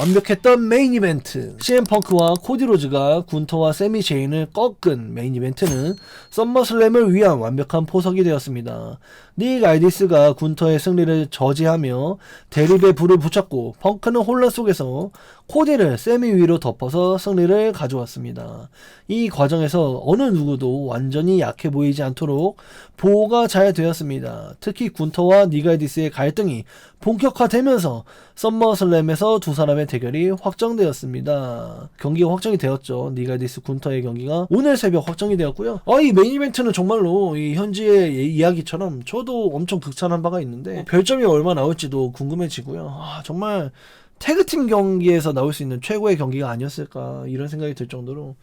완벽했던 메인 이벤트. CM 펑크와 코디 로즈가 군터와 세미 제인을 꺾은 메인 이벤트는 썸머슬램을 위한 완벽한 포석이 되었습니다. 닉 알디스가 군터의 승리를 저지하며 대립의 불을 붙였고, 펑크는 혼란 속에서 코디를 세미 위로 덮어서 승리를 가져왔습니다. 이 과정에서 어느 누구도 완전히 약해 보이지 않도록 보호가 잘 되었습니다. 특히 군터와 닉 알디스의 갈등이 본격화되면서 썸머슬램에서 두 사람의 대결이 확정되었습니다. 경기가 확정이 되었죠. 닉 알디스 군터의 경기가 오늘 새벽 확정이 되었고요. 이 메인 이벤트는 정말로 이 현지의 이야기처럼 저도 엄청 극찬한 바가 있는데 별점이 얼마 나올지도 궁금해지고요. 정말 태그팀 경기에서 나올 수 있는 최고의 경기가 아니었을까 이런 생각이 들 정도로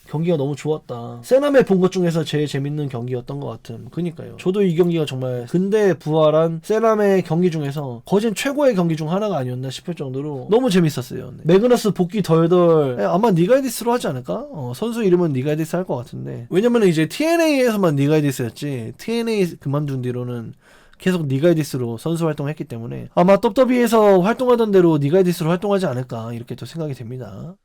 경기가 너무 좋았다. 세남에 본 것 중에서 제일 재밌는 경기였던 것 같은. 그니까요. 저도 이 경기가 정말 근대에 부활한 세남의 경기 중에서 거진 최고의 경기 중 하나가 아니었나 싶을 정도로 너무 재밌었어요. 네. 매그너스 복귀 덜덜 아마 니가이디스로 하지 않을까? 선수 이름은 니가이디스 할 것 같은데, 왜냐면 이제 TNA에서만 니가이디스였지 TNA 그만둔 뒤로는 계속 니가이디스로 선수 활동했기 때문에 아마 떡더비에서 활동하던 대로 니가이디스로 활동하지 않을까 이렇게 또 생각이 됩니다.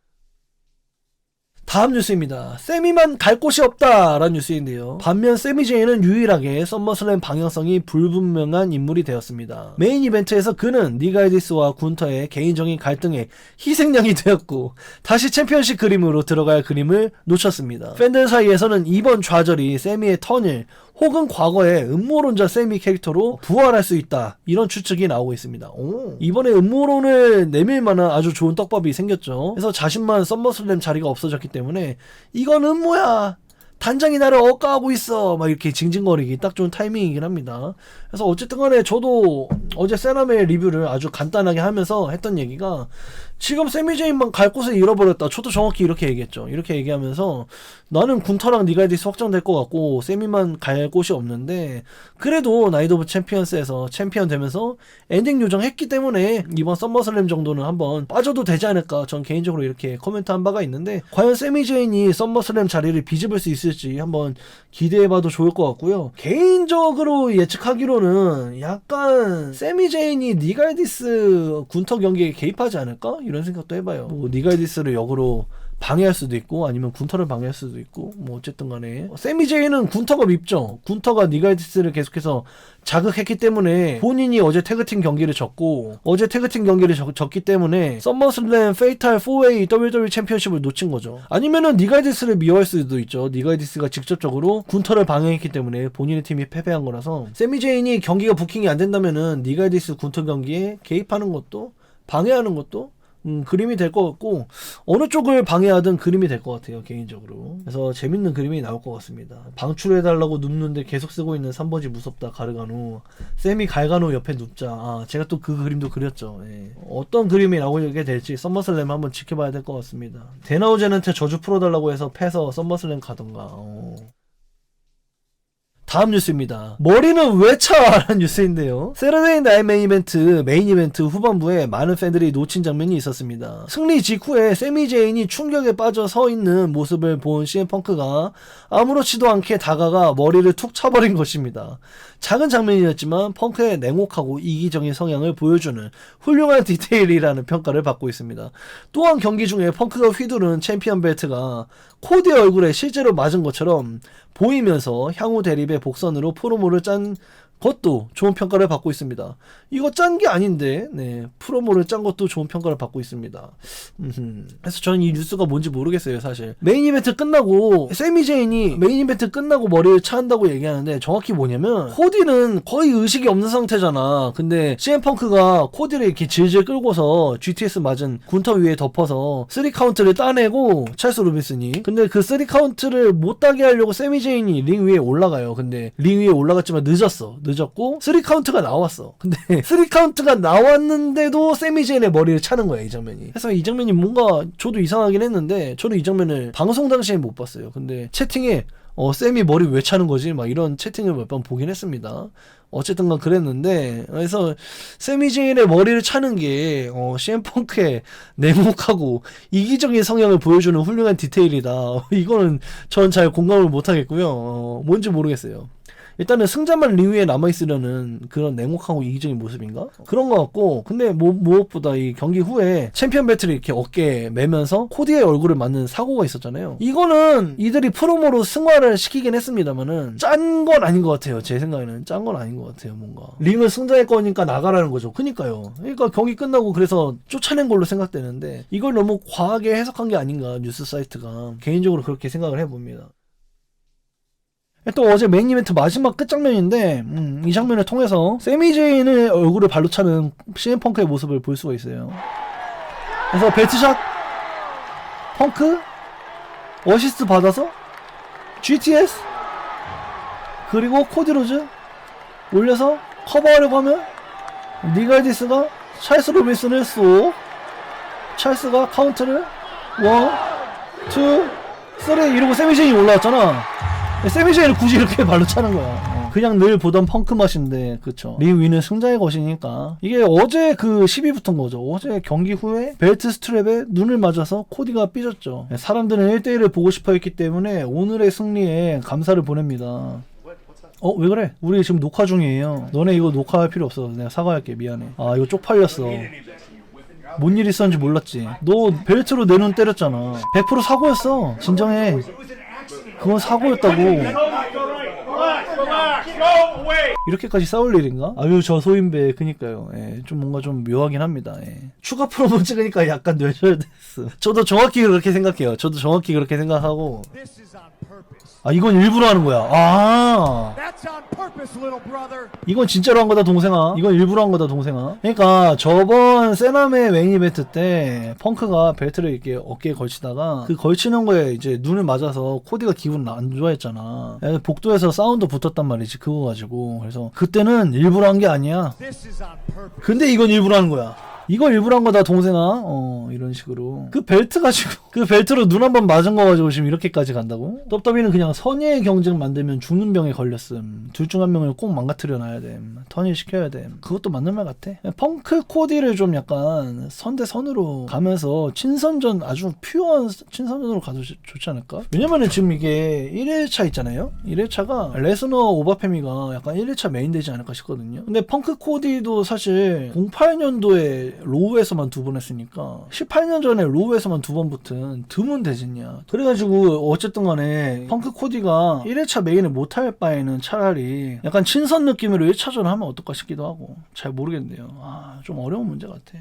다음 뉴스입니다. 세미만 갈 곳이 없다라는 뉴스인데요. 반면 세미 제이는 유일하게 썸머슬램 방향성이 불분명한 인물이 되었습니다. 메인 이벤트에서 그는 닉 알디스와 군터의 개인적인 갈등에 희생양이 되었고, 다시 챔피언십 그림으로 들어갈 그림을 놓쳤습니다. 팬들 사이에서는 이번 좌절이 세미의 턴을 혹은 과거의 음모론자 세미 캐릭터로 부활할 수 있다, 이런 추측이 나오고 있습니다. 이번에 음모론을 내밀 만한 아주 좋은 떡밥이 생겼죠. 그래서 자신만 썸머슬램 자리가 없어졌기 때문에 이건 음모야, 단장이 나를 억까하고 있어, 막 이렇게 징징거리기 딱 좋은 타이밍이긴 합니다. 그래서 어쨌든 간에 저도 어제 세남의 리뷰를 아주 간단하게 하면서 했던 얘기가, 지금 세미제인만 갈 곳을 잃어버렸다. 저도 정확히 이렇게 얘기했죠. 이렇게 얘기하면서 나는 군터랑 니가이디스 확정될 것 같고 세미만 갈 곳이 없는데, 그래도 나이트 오브 챔피언스에서 챔피언 되면서 엔딩 요정했기 때문에 이번 썸머슬램 정도는 한번 빠져도 되지 않을까, 전 개인적으로 이렇게 코멘트한 바가 있는데, 과연 세미제인이 썸머슬램 자리를 비집을 수 있을지 한번 기대해봐도 좋을 것 같고요. 개인적으로 예측하기로는 약간 세미제인이 니가이디스 군터 경기에 개입하지 않을까? 이런 생각도 해봐요. 뭐 니가이디스를 역으로 방해할 수도 있고 아니면 군터를 방해할 수도 있고, 뭐 어쨌든 간에 세미제이는 군터가 밉죠. 군터가 니가이디스를 계속해서 자극했기 때문에 본인이 어제 태그팀 경기를 졌고, 어제 태그팀 경기를 졌기 때문에 썸머슬램 페이탈 4웨이 WWE 챔피언십을 놓친 거죠. 아니면은 니가이디스를 미워할 수도 있죠. 니가이디스가 직접적으로 군터를 방해했기 때문에 본인의 팀이 패배한 거라서, 세미제인이 경기가 부킹이 안 된다면은 니가이디스 군터 경기에 개입하는 것도 방해하는 것도 그림이 될 것 같고, 어느 쪽을 방해하든 그림이 될 것 같아요, 개인적으로. 그래서 재밌는 그림이 나올 것 같습니다. 방출해달라고 눕는데 계속 쓰고 있는 3번지 무섭다 가르가노, 세미 갈가노 옆에 눕자. 제가 또 그 그림도 그렸죠. 예. 어떤 그림이 나오게 될지 썸머슬램 한번 지켜봐야 될 것 같습니다. 데나우젠한테 저주 풀어달라고 해서 패서 썸머슬램 가던가. 다음 뉴스입니다. 머리는 왜 차? 라는 뉴스인데요. 세러데이 나잇 메인 이벤트 후반부에 많은 팬들이 놓친 장면이 있었습니다. 승리 직후에 세미 제인이 충격에 빠져 서 있는 모습을 본 CM 펑크가 아무렇지도 않게 다가가 머리를 툭 쳐버린 것입니다. 작은 장면이었지만 펑크의 냉혹하고 이기적인 성향을 보여주는 훌륭한 디테일이라는 평가를 받고 있습니다. 또한 경기 중에 펑크가 휘두른 챔피언 벨트가 코디의 얼굴에 실제로 맞은 것처럼 보이면서 향후 대립의 복선으로 프로모를 짠 것도 좋은 평가를 받고 있습니다. 이거 짠 게 아닌데, 프로모를 짠 것도 좋은 평가를 받고 있습니다. 그래서 저는 이 뉴스가 뭔지 모르겠어요, 사실. 메인 이벤트 끝나고 세미 제인이 메인 이벤트 끝나고 머리를 차한다고 얘기하는데, 정확히 뭐냐면 코디는 거의 의식이 없는 상태잖아. 근데 CM 펑크가 코디를 이렇게 질질 끌고서 GTS 맞은 군터 위에 덮어서 3카운트를 따내고, 찰스 로빈슨이, 근데 그 3카운트를 못 따게 하려고 세미 제인이 링 위에 올라가요. 근데 링 위에 올라갔지만 늦었고 3카운트가 나왔어. 근데 3카운트가 나왔는데도 세미제인의 머리를 차는 거야, 이 장면이. 그래서 이 장면이 뭔가 저도 이상하긴 했는데, 저는 이 장면을 방송 당시에 못 봤어요. 근데 채팅에 세미 머리 왜 차는 거지? 막 이런 채팅을 몇 번 보긴 했습니다. 어쨌든 간 그랬는데, 그래서 세미제인의 머리를 차는 게 CM 펑크의 냉혹하고 이기적인 성향을 보여주는 훌륭한 디테일이다. 이거는 전 잘 공감을 못 하겠고요. 뭔지 모르겠어요. 일단은 승자만 링 위에 남아있으려는 그런 냉혹하고 이기적인 모습인가? 그런 것 같고, 근데 무엇보다 이 경기 후에 챔피언 배틀을 이렇게 어깨에 매면서 코디의 얼굴을 맞는 사고가 있었잖아요. 이거는 이들이 프로모로 승화를 시키긴 했습니다만은 짠 건 아닌 것 같아요. 제 생각에는 짠 건 아닌 것 같아요. 뭔가 링을 승자의 거니까 나가라는 거죠. 그러니까요. 그러니까 경기 끝나고 그래서 쫓아낸 걸로 생각되는데 이걸 너무 과하게 해석한 게 아닌가, 뉴스 사이트가. 개인적으로 그렇게 생각을 해봅니다. 또 어제 메인 이벤트 마지막 끝장면인데 이 장면을 통해서 세미제인의 얼굴을 발로 차는 CM 펑크의 모습을 볼 수가 있어요. 그래서 벨트샷 펑크 어시스트 받아서 GTS 그리고 코디로즈 올려서 커버하려고 하면 니갈디스가 찰스 로빈슨을 쏘, 찰스가 카운트를 1, 2, 3 이러고 세미제인이 올라왔잖아. 세미제인을 굳이 이렇게 발로 차는 거야. 그냥 늘 보던 펑크 맛인데, 그쵸. 링 위는 승자의 것이니까. 이게 어제 그 시비 붙은 거죠. 어제 경기 후에 벨트 스트랩에 눈을 맞아서 코디가 삐졌죠. 사람들은 1대1을 보고 싶어 했기 때문에 오늘의 승리에 감사를 보냅니다. 왜 그래? 우리 지금 녹화 중이에요. 너네 이거 녹화할 필요 없어. 내가 사과할게. 미안해. 아, 이거 쪽팔렸어. 뭔 일 있었는지 몰랐지. 너 벨트로 내 눈 때렸잖아. 100% 사고였어. 진정해. 그건 사고였다고. 이렇게까지 싸울 일인가? 아유, 저 소인배. 그니까요. 예, 좀 뭔가 좀 묘하긴 합니다. 예. 추가 프로모 찍으니까 약간 뇌절됐어. 저도 정확히 그렇게 생각해요. 저도 정확히 그렇게 생각하고. 아, 이건 일부러 하는 거야. 아, 이건 진짜로 한 거다, 동생아. 이건 일부러 한 거다, 동생아. 그러니까 저번 세나메 메인 이벤트 때 펑크가 벨트를 이렇게 어깨에 걸치다가 그 걸치는 거에 이제 눈을 맞아서 코디가 기분 안 좋아했잖아. 복도에서 사운드 붙었단 말이지, 그거 가지고. 그래서 그때는 일부러 한 게 아니야. 근데 이건 일부러 하는 거야. 이거 일부러 한 거다, 동생아. 이런 식으로. 그 벨트 가지고, 그 벨트로 눈 한 번 맞은 거 가지고 지금 이렇게까지 간다고? 떡더비는 그냥 선의의 경쟁 만들면 죽는 병에 걸렸음. 둘 중 한 명을 꼭 망가뜨려 놔야 됨. 턴일시켜야 됨. 그것도 맞는 말 같아. 펑크 코디를 좀 약간 선대선으로 가면서 친선전, 아주 퓨어한 친선전으로 가도 좋지 않을까? 왜냐면은 지금 이게 1일차 있잖아요? 1일차가 레스너 오바페미가 약간 1일차 메인 되지 않을까 싶거든요. 근데 펑크 코디도 사실 08년도에 로우에서만 2번 했으니까 18년 전에 로우에서만 2번 붙은 드문 대진이야. 그래가지고 어쨌든 간에 펑크 코디가 1회차 메인을 못할 바에는 차라리 약간 친선 느낌으로 1차전 하면 어떨까 싶기도 하고. 잘 모르겠네요. 좀 어려운 문제 같아.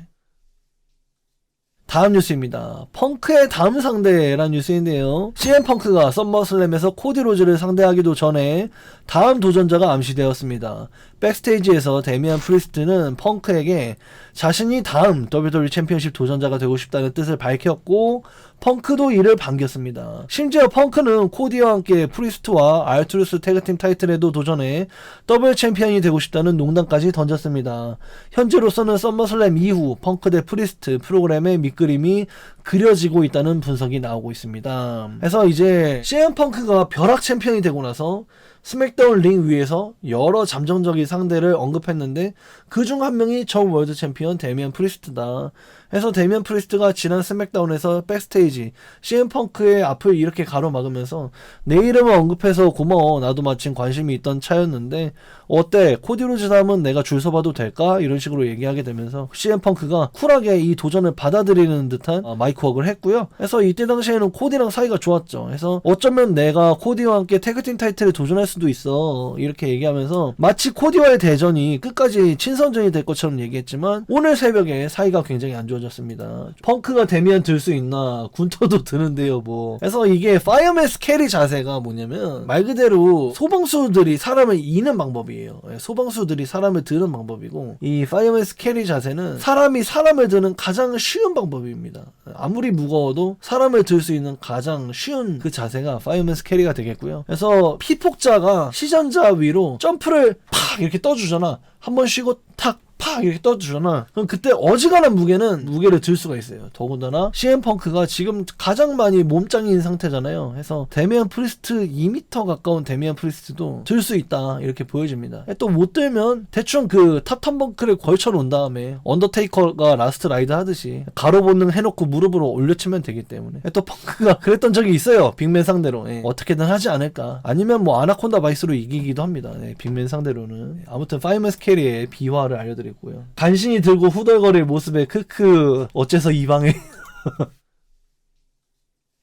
다음 뉴스입니다. 펑크의 다음 상대라는 뉴스인데요. CM 펑크가 썸머슬램에서 코디 로즈를 상대하기도 전에 다음 도전자가 암시되었습니다. 백스테이지에서 데미안 프리스트는 펑크에게 자신이 다음 WWE 챔피언십 도전자가 되고 싶다는 뜻을 밝혔고 펑크도 이를 반겼습니다. 심지어 펑크는 코디와 함께 프리스트와 알투루스 태그팀 타이틀에도 도전해 더블 챔피언이 되고 싶다는 농담까지 던졌습니다. 현재로서는 썸머슬램 이후 펑크 대 프리스트 프로그램의 밑그림이 그려지고 있다는 분석이 나오고 있습니다. 그래서 이제 CM 펑크가 벼락 챔피언이 되고 나서 스맥다운 링 위에서 여러 잠정적인 상대를 언급했는데 그중 한 명이 전 월드 챔피언 데미안 프리스트다. 해서 데미안 프리스트가 지난 스맥다운에서 백스테이지 CM 펑크의 앞을 이렇게 가로막으면서 내 이름을 언급해서 고마워. 나도 마침 관심이 있던 차였는데 어때? 코디 로즈 다음은 내가 줄 서봐도 될까? 이런 식으로 얘기하게 되면서 CM 펑크가 쿨하게 이 도전을 받아들이는 듯한 마이크웍을 했고요. 그래서 이때 당시에는 코디랑 사이가 좋았죠. 그래서 어쩌면 내가 코디와 함께 태그팀 타이틀에 도전할 수도 있어. 이렇게 얘기하면서 마치 코디와의 대전이 끝까지 친선전이 될 것처럼 얘기했지만 오늘 새벽에 사이가 굉장히 안 좋아졌습니다. 펑크가 데미안 들 수 있나? 군터도 드는데요 뭐. 그래서 이게 파이어맨스 캐리 자세가 뭐냐면 말 그대로 소방수들이 사람을 이는 방법이에요. 소방수들이 사람을 드는 방법이고 이 파이어맨스 캐리 자세는 사람이 사람을 드는 가장 쉬운 방법입니다. 아무리 무거워도 사람을 들 수 있는 가장 쉬운 그 자세가 파이어맨스 캐리가 되겠고요. 그래서 피폭자가 시전자 위로 점프를 팍 이렇게 떠주잖아. 한번 쉬고 탁 팍 이렇게 떠주잖아. 그럼 그때 어지간한 무게를 들 수가 있어요. 더군다나 CM 펑크가 지금 가장 많이 몸짱인 상태잖아요. 해서 데미안 프리스트 2m 가까운 데미안 프리스트도 들 수 있다 이렇게 보여집니다. 또 못 들면 대충 그 탑턴벙크를 걸쳐 놓은 다음에 언더테이커가 라스트 라이드 하듯이 가로 본능 해놓고 무릎으로 올려치면 되기 때문에 또 펑크가 그랬던 적이 있어요. 빅맨 상대로. 어떻게든 하지 않을까. 아니면 뭐 아나콘다 바이스로 이기기도 합니다. 빅맨 상대로는. 아무튼 파이머스 캐리의 비화를 알려드리고요. 간신히 들고 후덜거릴 모습에 크크 어째서 이 방에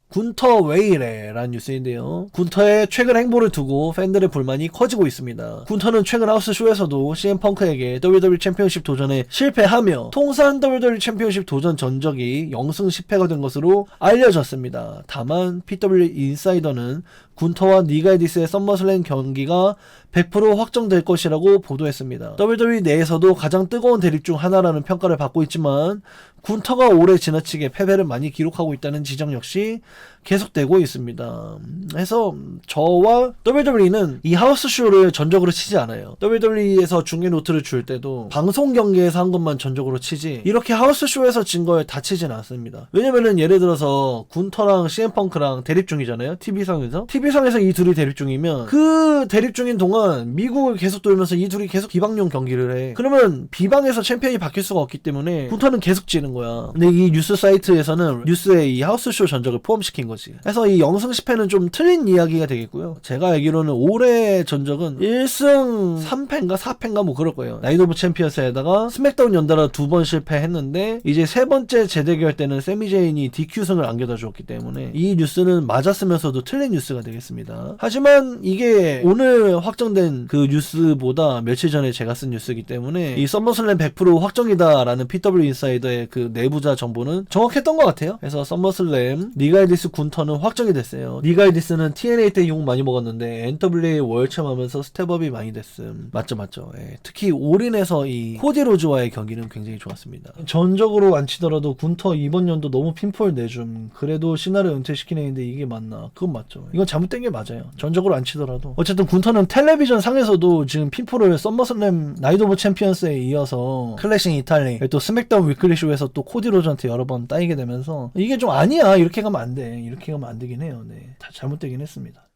군터 왜 이래 라는 뉴스인데요. 군터의 최근 행보를 두고 팬들의 불만이 커지고 있습니다. 군터는 최근 하우스쇼에서도 CM 펑크에게 WWE 챔피언십 도전에 실패하며 통산 WWE 챔피언십 도전 전적이 0승 10패가 된 것으로 알려졌습니다. 다만 PW 인사이더는 군터와 니가이디스의 썸머슬램 경기가 100% 확정될 것이라고 보도했습니다. WWE 내에서도 가장 뜨거운 대립 중 하나라는 평가를 받고 있지만 군터가 올해 지나치게 패배를 많이 기록하고 있다는 지적 역시 계속되고 있습니다. 해서 저와 WWE는 이 하우스쇼를 전적으로 치지 않아요. WWE에서 중계 노트를 줄 때도 방송 경기에서 한 것만 전적으로 치지 이렇게 하우스쇼에서 진 걸 다 치진 않습니다. 왜냐면은 예를 들어서 군터랑 CM펑크랑 대립 중이잖아요. TV상에서 이 둘이 대립 중이면 그 대립 중인 동안 미국을 계속 돌면서 이 둘이 계속 비방용 경기를 해. 그러면 비방에서 챔피언이 바뀔 수가 없기 때문에 군터는 계속 지는 거야. 근데 이 뉴스 사이트에서는 뉴스에 이 하우스쇼 전적을 포함시킨 거지. 그래서 이 0승 10패는 좀 틀린 이야기가 되겠고요. 제가 알기로는 올해 전적은 1승 3패인가 4패인가 뭐 그럴 거예요. 나이트 오브 챔피언스에다가 스맥다운 연달아 2번 실패했는데 이제 세 번째 재대결 때는 세미제인이 DQ승을 안겨다 주었기 때문에 이 뉴스는 맞았으면서도 틀린 뉴스가 되겠습니다. 하지만 이게 오늘 확정된 그 뉴스보다 며칠 전에 제가 쓴 뉴스이기 때문에 이 썸머슬램 100% 확정이다라는 PW 인사이더의 그 내부자 정보는 정확했던 것 같아요. 그래서 썸머슬램 니가이디스 군터는 확정이 됐어요. 니가이디스는 TNA 때 욕 많이 먹었는데 NWA 월챔 하면서 스텝업이 많이 됐음. 맞죠. 예. 특히 올인해서 이 코디 로즈와의 경기는 굉장히 좋았습니다. 전적으로 안 치더라도 군터 이번 연도 너무 핀폴 내줌. 그래도 신나를 은퇴시키는 애인데 이게 맞나? 그건 맞죠. 이건 잘못된 게 맞아요. 전적으로 안 치더라도. 어쨌든 군터는 텔레비전 상에서도 지금 핀폴을 썸머슬램 나이트 오브 챔피언스에 이어서 클래싱 이탈리 또 스맥다운 위클리 쇼에서 또 코디 로즈한테 여러 번 따이게 되면서 이게 좀 아니야. 이렇게 가면 안 돼. 이렇게 가면 안 되긴 해요. 네. 다 잘못되긴 했습니다.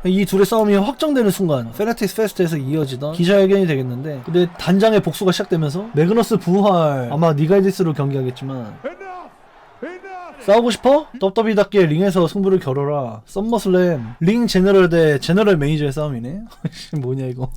이 둘의 싸움이 확정되는 순간 페나틱스 페스트에서 이어지던 기자회견이 되겠는데 근데 단장의 복수가 시작되면서 매그너스 부활 아마 니가이디스로 경기하겠지만 싸우고 싶어? 떡더비답게 링에서 승부를 겨뤄라. 썸머슬램 링 제너럴 대 제너럴 매니저의 싸움이네. 뭐냐 이거.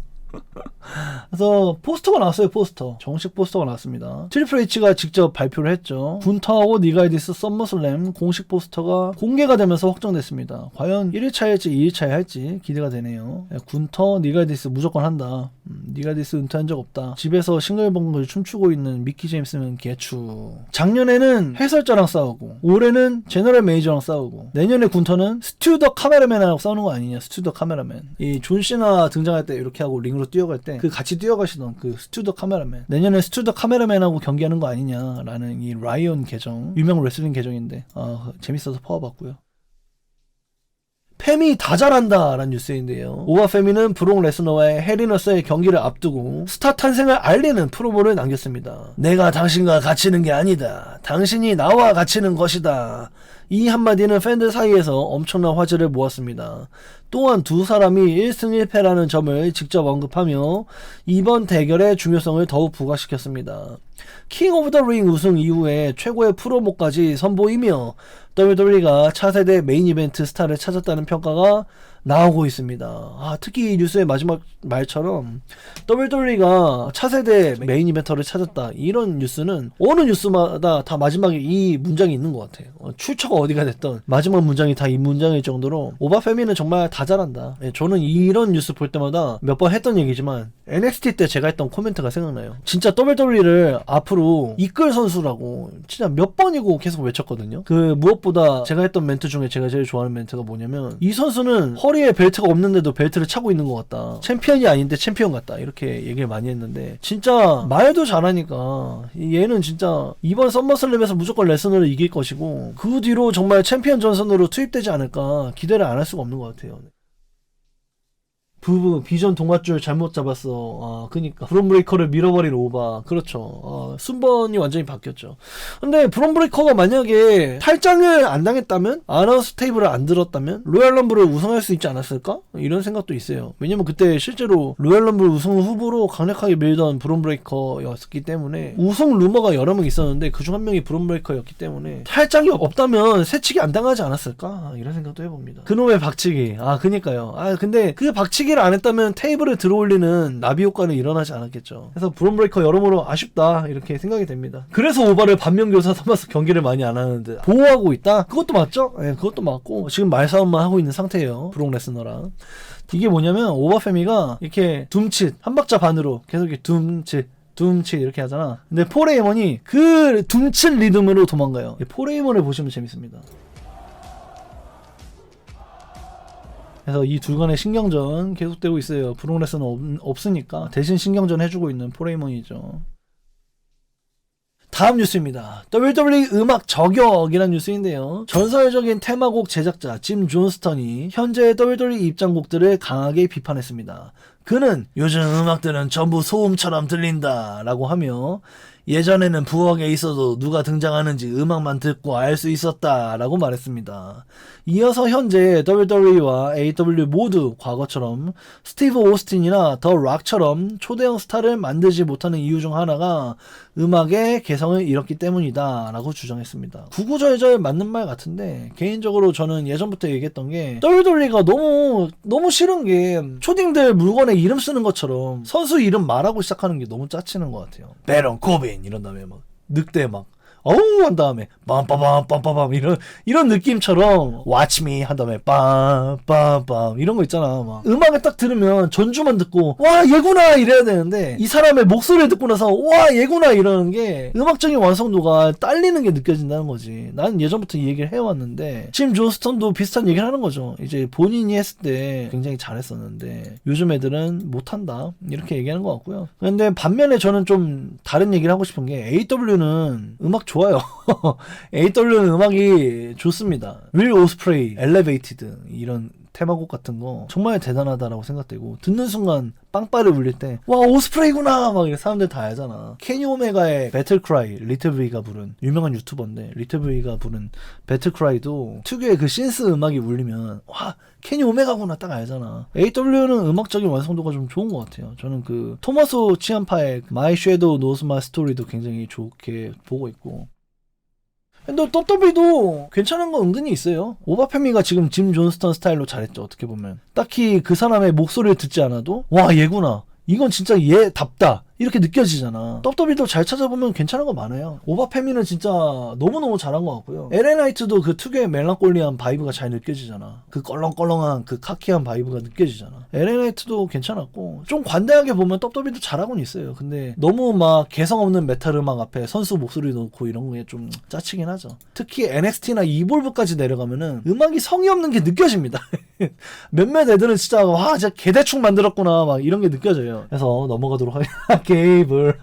그래서 포스터가 나왔어요. 포스터 정식 포스터가 나왔습니다. 트리플 H가 직접 발표를 했죠. 군터하고 니가이디스 썸머슬램 공식 포스터가 공개가 되면서 확정됐습니다. 과연 1일차일지 2일차에 할지 기대가 되네요. 군터 니가이디스 무조건 한다. 니가이디스 은퇴한 적 없다. 집에서 싱글벙글 춤추고 있는 미키 제임스는 개추. 작년에는 해설자랑 싸우고 올해는 제너럴 매니저랑 싸우고 내년에 군터는 스튜더 카메라맨하고 싸우는 거 아니냐. 스튜더 카메라맨. 이 존 시나 등장할 때 이렇게 하고 링으로 뛰어갈 때 그 같이 뛰어가시던 그 스튜더 카메라맨 내년에 스튜더 카메라맨하고 경기하는 거 아니냐라는 이 라이온 계정 유명 레슬링 계정인데 재밌어서 퍼와봤고요. 페미 다 잘한다 라는 뉴스인데요. 오바 페미는 브록 레스너와의 헤리너스의 경기를 앞두고 스타 탄생을 알리는 프로모를 남겼습니다. 내가 당신과 갇히는 게 아니다. 당신이 나와 갇히는 것이다. 이 한마디는 팬들 사이에서 엄청난 화제를 모았습니다. 또한 두 사람이 1승 1패라는 점을 직접 언급하며 이번 대결의 중요성을 더욱 부각시켰습니다. 킹 오브 더 링 우승 이후에 최고의 프로모까지 선보이며 WWE가 차세대 메인 이벤트 스타를 찾았다는 평가가 나오고 있습니다. 특히 이 뉴스의 마지막 말처럼 WWE가 차세대 메인 이벤터를 찾았다 이런 뉴스는 어느 뉴스마다 다 마지막에 이 문장이 있는 것 같아요. 출처가 어디가 됐던 마지막 문장이 다 이 문장일 정도로 오바 페미는 정말 다 잘한다. 저는 이런 뉴스 볼 때마다 몇 번 했던 얘기지만 NXT 때 제가 했던 코멘트가 생각나요. 진짜 WWE를 앞으로 이끌 선수라고 진짜 몇 번이고 계속 외쳤거든요. 그 무엇보다 제가 했던 멘트 중에 제가 제일 좋아하는 멘트가 뭐냐면 이 선수는 허리에 벨트가 없는데도 벨트를 차고 있는 것 같다. 챔피언이 아닌데 챔피언 같다. 이렇게 얘기를 많이 했는데 진짜 말도 잘하니까 얘는 진짜 이번 썸머슬램에서 무조건 레슨으로 이길 것이고 그 뒤로 정말 챔피언 전선으로 투입되지 않을까 기대를 안 할 수가 없는 것 같아요. 비전 동아줄 잘못 잡았어. 그니까 브론 브레이커를 밀어버린 오바. 그렇죠. 순번이 완전히 바뀌었죠. 근데 브론 브레이커가 만약에 탈장을 안 당했다면, 아나운서 테이블을 안 들었다면 로얄 럼블을 우승할 수 있지 않았을까? 이런 생각도 있어요. 왜냐면 그때 실제로 로얄 럼블 우승 후보로 강력하게 밀던 브론 브레이커였기 때문에 우승 루머가 여러 명 있었는데 그중 한 명이 브론 브레이커였기 때문에 탈장이 없다면 새치기 안 당하지 않았을까? 이런 생각도 해봅니다. 그놈의 박치기. 그니까요. 근데 그 박치기를 안 했다면 테이블을 들어올리는 나비 효과는 일어나지 않았겠죠. 그래서 브론 브레이커 여러모로 아쉽다 이렇게 생각이 됩니다. 그래서 오바를 반면교사 삼아서 경기를 많이 안 하는데 보호하고 있다? 그것도 맞죠? 네, 그것도 맞고 지금 말싸움만 하고 있는 상태예요. 브록 레스너랑. 이게 뭐냐면 오바페미가 이렇게 둠칫 한 박자 반으로 계속 이렇게 둠칫 이렇게 하잖아. 근데 폴 헤이먼이 그 둠칫 리듬으로 도망가요. 폴 헤이먼을 보시면 재밌습니다. 그래서 이 둘 간의 신경전 계속되고 있어요. 브록 레스너는 없으니까 대신 신경전 해주고 있는 폴 헤이먼이죠. 다음 뉴스입니다. WWE 음악 저격이라는 뉴스인데요. 전설적인 테마곡 제작자 짐 존스턴이 현재 WWE 입장곡들을 강하게 비판했습니다. 그는 요즘 음악들은 전부 소음처럼 들린다 라고 하며 예전에는 부엌에 있어도 누가 등장하는지 음악만 듣고 알 수 있었다 라고 말했습니다. 이어서 현재 WWE와 AEW 모두 과거처럼 스티브 오스틴이나 더 락처럼 초대형 스타를 만들지 못하는 이유 중 하나가 음악의 개성을 잃었기 때문이다 라고 주장했습니다. 구구절절 맞는 말 같은데 개인적으로 저는 예전부터 얘기했던 게 WWE가 너무 싫은 게 초딩들 물건에 이름 쓰는 것처럼 선수 이름 말하고 시작하는 게 너무 짜치는 것 같아요. 베런 코빈 이런 다음에 막 늑대 막 어우 한 다음에 빰빠밤 이런 느낌처럼 Watch Me 한 다음에 빰빰빰 이런 거 있잖아. 막 음악을 딱 들으면 전주만 듣고 와 얘구나 이래야 되는데 이 사람의 목소리를 듣고 나서 와 얘구나 이러는 게 음악적인 완성도가 딸리는 게 느껴진다는 거지. 나는 예전부터 이 얘기를 해왔는데 짐 존스턴도 비슷한 얘기를 하는 거죠. 이제 본인이 했을 때 굉장히 잘했었는데 요즘 애들은 못한다 이렇게 얘기하는 것 같고요. 근데 반면에 저는 좀 다른 얘기를 하고 싶은 게 AEW는 음악 좋아요. AEW는 음악이 좋습니다. 릴 오스프레이, 엘리베이티드 이런 테마곡 같은 거 정말 대단하다라고 생각되고 듣는 순간 빵빠를 울릴 때 와 오스프레이구나 막 이렇게 사람들 다 알잖아. 케니 오메가의 배틀크라이 리틀 V가 부른 유명한 유튜버인데 리틀 V가 부른 배틀크라이도 특유의 그 신스 음악이 울리면 와 케니 오메가구나 딱 알잖아. AEW는 음악적인 완성도가 좀 좋은 것 같아요. 저는 그 토마소 치안파의 My Shadow Knows My Story도 굉장히 좋게 보고 있고 근데 WWE도 괜찮은 거 은근히 있어요. 오바페미가 지금 짐 존스턴 스타일로 잘했죠. 어떻게 보면 딱히 그 사람의 목소리를 듣지 않아도 와 얘구나 이건 진짜 얘답다 이렇게 느껴지잖아. WWE도 잘 찾아보면 괜찮은 거 많아요. 오바페미는 진짜 너무너무 잘한 것 같고요. LA 나이트도 그 특유의 멜랑콜리한 바이브가 잘 느껴지잖아. 그 껄렁껄렁한 그 카키한 바이브가 느껴지잖아. LA 나이트도 괜찮았고 좀 관대하게 보면 WWE도 잘하고는 있어요. 근데 너무 막 개성 없는 메탈 음악 앞에 선수 목소리 넣고 이런 게 좀 짜치긴 하죠. 특히 NXT나 이볼브까지 내려가면은 음악이 성의 없는 게 느껴집니다. 몇몇 애들은 진짜 와 진짜 개대충 만들었구나 막 이런 게 느껴져요. 그래서 넘어가도록 하겠습니다. 게이블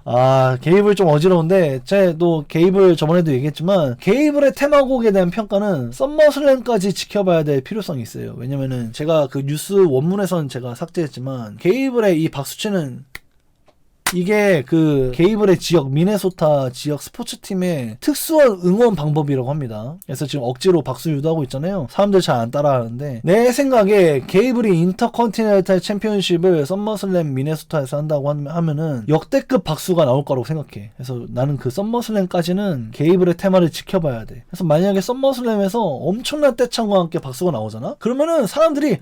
좀 어지러운데 제도 게이블 저번에도 얘기했지만 게이블의 테마곡에 대한 평가는 썸머슬램까지 지켜봐야 될 필요성이 있어요. 왜냐면은 제가 그 뉴스 원문에선 제가 삭제했지만 게이블의 이 박수치는 이게 그 게이블의 지역 미네소타 지역 스포츠팀의 특수한 응원 방법이라고 합니다. 그래서 지금 억지로 박수 유도하고 있잖아요. 사람들 잘 안 따라하는데 내 생각에 게이블이 인터컨티넨탈 챔피언십을 썸머슬램 미네소타에서 한다고 하면은 역대급 박수가 나올 거라고 생각해. 그래서 나는 그 썸머슬램까지는 게이블의 테마를 지켜봐야 돼. 그래서 만약에 썸머슬램에서 엄청난 떼창과 함께 박수가 나오잖아? 그러면은 사람들이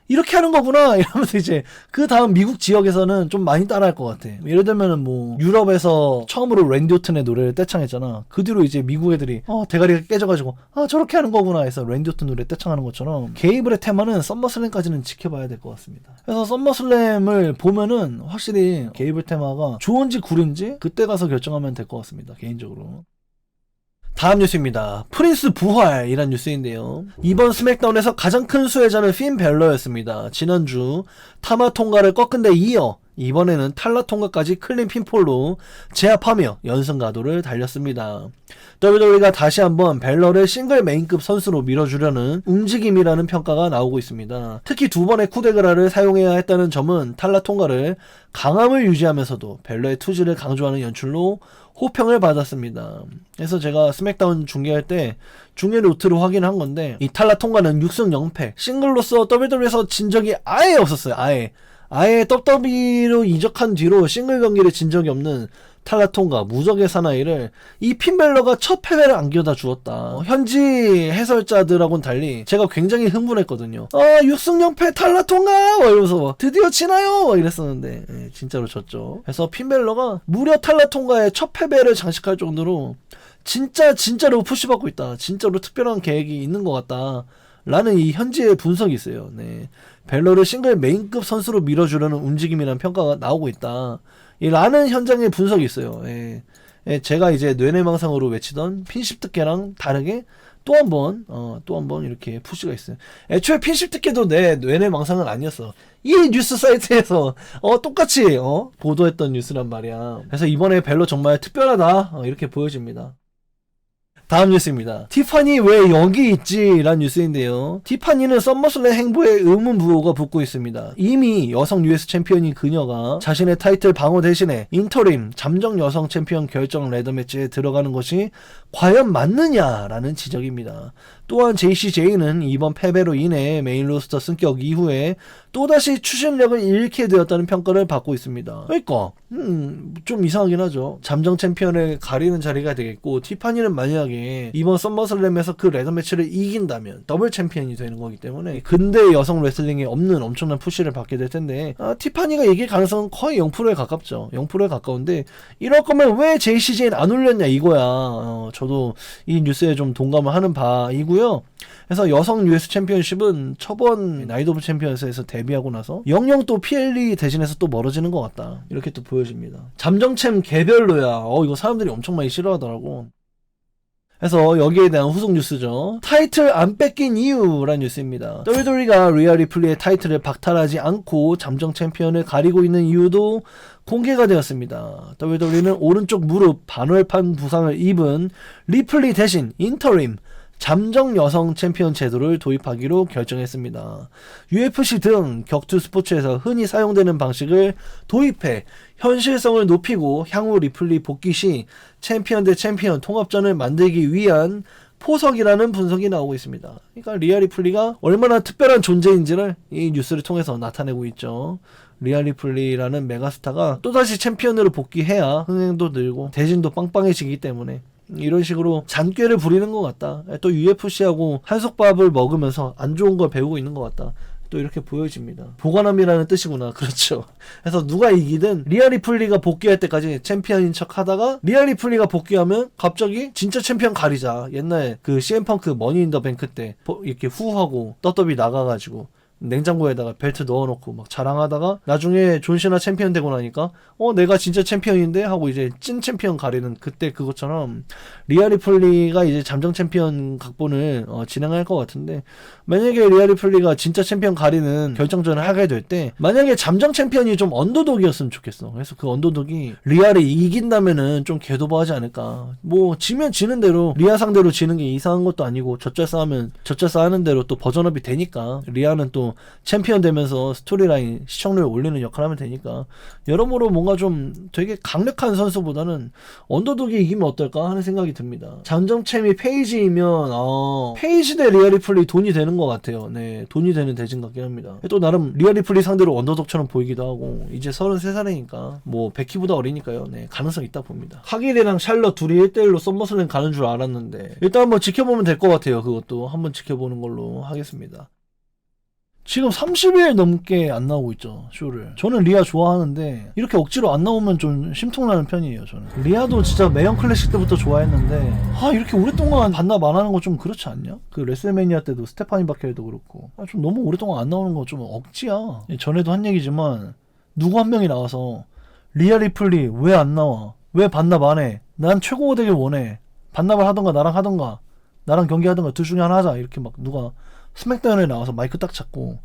이렇게 하는 거구나 이러면서 이제 그 다음 미국 지역에서는 좀 많이 따라할 것 같아. 예를 들면은 뭐 유럽에서 처음으로 랜디 오튼의 노래를 떼창했잖아. 그 뒤로 이제 미국 애들이 대가리가 깨져가지고 저렇게 하는 거구나 해서 랜디 오튼 노래 떼창하는 것처럼 게이블의 테마는 썸머슬램까지는 지켜봐야 될 것 같습니다. 그래서 썸머슬램을 보면은 확실히 게이블 테마가 좋은지 구린지 그때 가서 결정하면 될 것 같습니다. 개인적으로. 다음 뉴스입니다. 프린스 부활이란 뉴스인데요. 이번 스맥다운에서 가장 큰 수혜자는 핀 벨러였습니다. 지난주 타마 통과를 꺾은 데 이어 이번에는 탈락 통과까지 클린 핀폴로 제압하며 연승 가도를 달렸습니다. WWE가 다시 한번 벨러를 싱글 메인급 선수로 밀어주려는 움직임이라는 평가가 나오고 있습니다. 특히 두 번의 쿠데그라를 사용해야 했다는 점은 탈락 통과를 강함을 유지하면서도 벨러의 투지를 강조하는 연출로 호평을 받았습니다. 그래서 제가 스맥다운 중계할 때 중계 노트로 확인한 건데, 이 탈락 통과는 6승 0패, 싱글로서 WWE에서 진 적이 아예 없었어요. 아예 WWE로 이적한 뒤로 싱글 경기를 진 적이 없는 탈락 통과 무적의 사나이를 이 핀벨러가 첫 패배를 안겨다 주었다. 현지 해설자들하고는 달리 제가 굉장히 흥분했거든요. 6승 0패 탈락 통과! 이러면서 드디어 치나요? 이랬었는데 진짜로 졌죠. 그래서 핀벨러가 무려 탈락 통과의 첫 패배를 장식할 정도로 진짜로 푸시받고 있다. 진짜로 특별한 계획이 있는 것 같다. 라는 이 현지의 분석이 있어요. 네. 벨러를 싱글 메인급 선수로 밀어주려는 움직임이라는 평가가 나오고 있다. 라는 현장의 분석이 있어요. 제가 이제 뇌내망상으로 외치던 핀십특계랑 다르게 또 한 번 이렇게 푸시가 있어요. 애초에 핀십특계도 내 뇌내망상은 아니었어. 이 뉴스 사이트에서 똑같이 보도했던 뉴스란 말이야. 그래서 이번에 벨러 정말 특별하다 이렇게 보여집니다. 다음 뉴스입니다. 티파니 왜 여기 있지? 라는 뉴스인데요. 티파니는 썸머슬램 행보에 의문부호가 붙고 있습니다. 이미 여성 US 챔피언인 그녀가 자신의 타이틀 방어 대신에 인터림 잠정 여성 챔피언 결정 레더매치에 들어가는 것이 과연 맞느냐라는 지적입니다. 또한 JCJ는 이번 패배로 인해 메인 로스터 승격 이후에 또다시 추진력을 잃게 되었다는 평가를 받고 있습니다. 그러니까 좀 이상하긴 하죠. 잠정 챔피언을 가리는 자리가 되겠고, 티파니는 만약에 이번 썸머슬램에서 그 레더 매치를 이긴다면 더블 챔피언이 되는 거기 때문에 근대 여성 레슬링에 없는 엄청난 푸시를 받게 될 텐데, 티파니가 이길 가능성은 거의 0%에 가깝죠. 0%에 가까운데 이럴 거면 왜 JCJ는 안 올렸냐 이거야. 저도 이 뉴스에 좀 동감을 하는 바이고요. 그래서 여성 US 챔피언십은 처번 나이트 오브 챔피언스에서 데뷔하고 나서 영영 또 PLE 대진에서 또 멀어지는 것 같다. 이렇게 또 보여집니다. 잠정챔 개별로야. 이거 사람들이 엄청 많이 싫어하더라고. 그래서 여기에 대한 후속 뉴스죠. 타이틀 안 뺏긴 이유라는 뉴스입니다. WWE가 리아 리플리의 타이틀을 박탈하지 않고 잠정 챔피언을 가리고 있는 이유도 공개가 되었습니다. WWE는 오른쪽 무릎 반월판 부상을 입은 리플리 대신 인터림 잠정 여성 챔피언 제도를 도입하기로 결정했습니다. UFC 등 격투 스포츠에서 흔히 사용되는 방식을 도입해 현실성을 높이고 향후 리플리 복귀 시 챔피언 대 챔피언 통합전을 만들기 위한 포석이라는 분석이 나오고 있습니다. 그러니까 리아 리플리가 얼마나 특별한 존재인지를 이 뉴스를 통해서 나타내고 있죠. 리아 리플리라는 메가스타가 또다시 챔피언으로 복귀해야 흥행도 늘고 대진도 빵빵해지기 때문에 이런 식으로 잔꾀를 부리는 것 같다. 또 UFC하고 한솥밥을 먹으면서 안 좋은 걸 배우고 있는 것 같다. 또 이렇게 보여집니다. 보관함이라는 뜻이구나. 그렇죠. 그래서 누가 이기든 리아 리플리가 복귀할 때까지 챔피언인 척 하다가 리아 리플리가 복귀하면 갑자기 진짜 챔피언 가리자. 옛날 그 CM펑크 머니 인 더 뱅크 때 이렇게 후하고 떳떳이 나가가지고 냉장고에다가 벨트 넣어놓고 막 자랑하다가 나중에 존시나 챔피언 되고 나니까 내가 진짜 챔피언인데 하고 이제 찐 챔피언 가리는 그때 그것처럼 리아 리플리가 이제 잠정 챔피언 각본을 진행할 것 같은데, 만약에 리아 리플리가 진짜 챔피언 가리는 결정전을 하게 될 때 만약에 잠정 챔피언이 좀 언더독이었으면 좋겠어. 그래서 그 언더독이 리아를 이긴다면은 좀 개도바하지 않을까. 뭐 지면 지는 대로 리아 상대로 지는 게 이상한 것도 아니고 젖잘 싸우면 젖잘 싸우는 대로 또 버전업이 되니까 리아는 또 챔피언 되면서 스토리라인 시청률을 올리는 역할을 하면 되니까 여러모로 뭔가 좀 되게 강력한 선수보다는 언더독이 이기면 어떨까 하는 생각이 듭니다. 잠정챔이 페이지이면 페이지 대 리아 리플리 돈이 되는 것 같아요. 네, 돈이 되는 대진 같긴 합니다. 또 나름 리아 리플리 상대로 언더독처럼 보이기도 하고 이제 33살이니까 뭐 베키보다 어리니까요. 네, 가능성 있다 봅니다. 하길이랑 샬럿 둘이 1대1로 썸머슬램 가는 줄 알았는데 일단 한번 지켜보면 될 것 같아요. 그것도 한번 지켜보는 걸로 하겠습니다. 지금 30일 넘게 안 나오고 있죠, 쇼를. 저는 리아 좋아하는데 이렇게 억지로 안 나오면 좀 심통나는 편이에요. 저는 리아도 진짜 매형 클래식 때부터 좋아했는데 이렇게 오랫동안 반납 안 하는 거 좀 그렇지 않냐? 그 레슬매니아 때도 스테파니 바켈도 그렇고 좀 너무 오랫동안 안 나오는 거 좀 억지야. 전에도 한 얘기지만 누구 한 명이 나와서 리아 리플리 왜 안 나와? 왜 반납 안 해? 난 최고가 되길 원해. 반납을 하던가 나랑 하던가 나랑 경기하던가 둘 중에 하나 하자. 이렇게 막 누가 스맥다운에 나와서 마이크 딱 잡고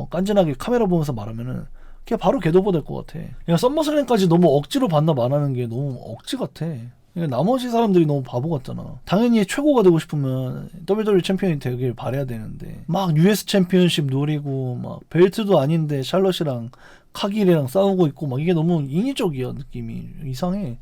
깐진하게 카메라 보면서 말하면은 그냥 바로 궤도보 될 것 같아. 그냥 썸머슬램까지 너무 억지로 받나 말하는 게 너무 억지 같아. 그러니까 나머지 사람들이 너무 바보 같잖아. 당연히 최고가 되고 싶으면 WWE 챔피언이 되길 바라야 되는데 막 US 챔피언십 노리고 막 벨트도 아닌데 샬럿이랑 카길이랑 싸우고 있고 막 이게 너무 인위적이야. 느낌이 이상해.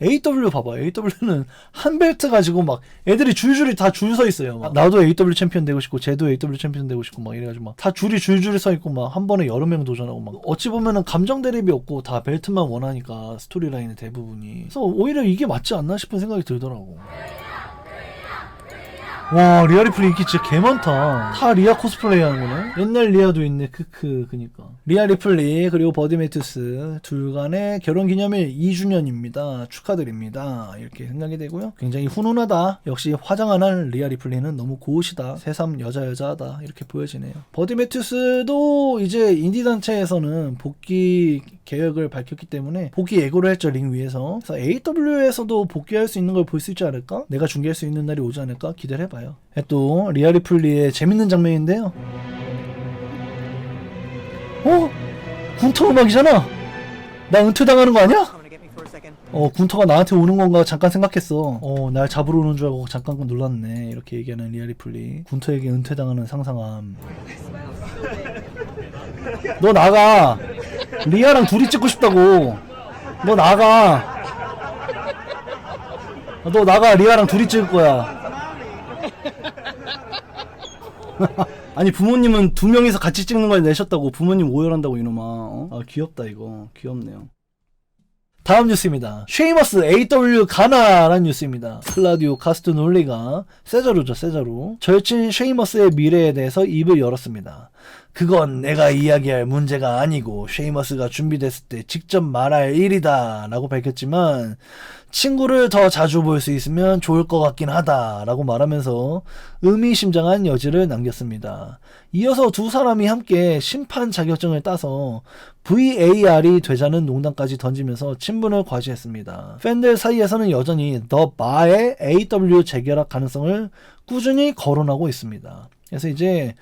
AW 봐봐. AW는 한 벨트 가지고 막 애들이 줄줄이 다 줄 서 있어요. 막 나도 AW 챔피언 되고 싶고 쟤도 AW 챔피언 되고 싶고 막 이래가지고 막 다 줄이 줄줄이 서 있고 막 한 번에 여러 명 도전하고 막 어찌 보면은 감정 대립이 없고 다 벨트만 원하니까 스토리라인의 대부분이. 그래서 오히려 이게 맞지 않나 싶은 생각이 들더라고. 와, 리아 리플리 인기 진짜 개 많다. 다 리아 코스플레이 하는 거네. 옛날 리아도 있네. 크크. 그니까 리아 리플리 그리고 버디 매튜스 둘 간의 결혼 기념일 2주년입니다. 축하드립니다. 이렇게 생각이 되고요. 굉장히 훈훈하다. 역시 화장 안 한 리아 리플리는 너무 고우시다. 새삼 여자하다 이렇게 보여지네요. 버디 매튜스도 이제 인디 단체에서는 복귀 계획을 밝혔기 때문에 복귀 예고를 했죠. 링 위에서. 그래서 AW에서도 복귀할 수 있는 걸 볼 수 있지 않을까? 내가 중계할 수 있는 날이 오지 않을까? 기대를 해봐요. 또 리아 리플리의 재밌는 장면인데요. 군터 음악이잖아. 나 은퇴당하는 거 아니야? 군터가 나한테 오는 건가 잠깐 생각했어. 날 잡으러 오는 줄 알고 잠깐 놀랐네. 이렇게 얘기하는 리아 리플리. 군터에게 은퇴당하는 상상함. 너 나가. 리아랑 둘이 찍고 싶다고. 너 나가. 너 나가. 리아랑 둘이 찍을 거야. 아니 부모님은 두 명이서 같이 찍는 걸 내셨다고. 부모님 오열한다고 이놈아. 귀엽다 이거. 귀엽네요. 다음 뉴스입니다. 쉐이머스 AW 가나라는 뉴스입니다. 클라우디오 카스트놀리가 세자루죠. 세자루. 절친 쉐이머스의 미래에 대해서 입을 열었습니다. 그건 내가 이야기할 문제가 아니고 쉐이머스가 준비됐을 때 직접 말할 일이다 라고 밝혔지만 친구를 더 자주 볼 수 있으면 좋을 것 같긴 하다 라고 말하면서 의미심장한 여지를 남겼습니다. 이어서 두 사람이 함께 심판 자격증을 따서 VAR이 되자는 농담까지 던지면서 친분을 과시했습니다. 팬들 사이에서는 여전히 더 바의 AW 재결합 가능성을 꾸준히 거론하고 있습니다. 그래서 이제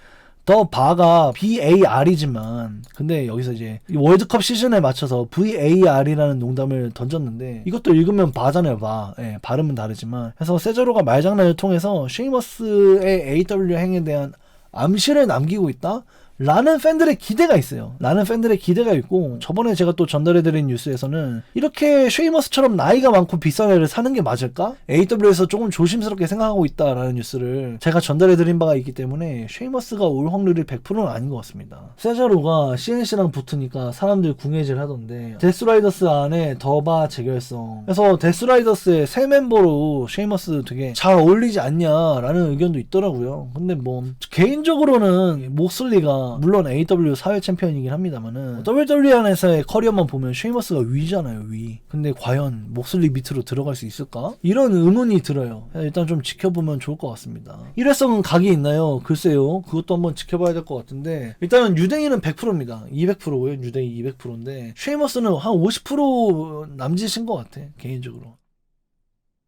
더 바가 BAR이지만 근데 여기서 이제 월드컵 시즌에 맞춰서 VAR이라는 농담을 던졌는데 이것도 읽으면 바잖아요. 바. 예, 발음은 다르지만 그래서 세저로가 말장난을 통해서 쉐이머스의 AW 행에 대한 암시를 남기고 있다? 라는 팬들의 기대가 있어요. 라는 팬들의 기대가 있고 저번에 제가 또 전달해드린 뉴스에서는 이렇게 쉐이머스처럼 나이가 많고 비싼 애를 사는 게 맞을까? AW에서 조금 조심스럽게 생각하고 있다라는 뉴스를 제가 전달해드린 바가 있기 때문에 쉐이머스가 올 확률이 100%는 아닌 것 같습니다. 세자로가 CNC랑 붙으니까 사람들 궁예질 하던데 데스라이더스 안에 더바 재결성 그래서 데스라이더스의 새 멤버로 쉐이머스 되게 잘 어울리지 않냐라는 의견도 있더라고요. 근데 뭐 개인적으로는 목슬리가 물론 AW 사회 챔피언이긴 합니다만은 WWE 안에서의 커리어만 보면 쉐이머스가 위잖아요. 위. 근데 과연 목슬리 밑으로 들어갈 수 있을까? 이런 의문이 들어요. 일단 좀 지켜보면 좋을 것 같습니다. 일회성은 각이 있나요? 글쎄요. 그것도 한번 지켜봐야 될 것 같은데 일단은 유댕이는 100%입니다. 200%고요. 유댕이 200%인데 쉐이머스는 한 50% 남짓인 것 같아. 개인적으로.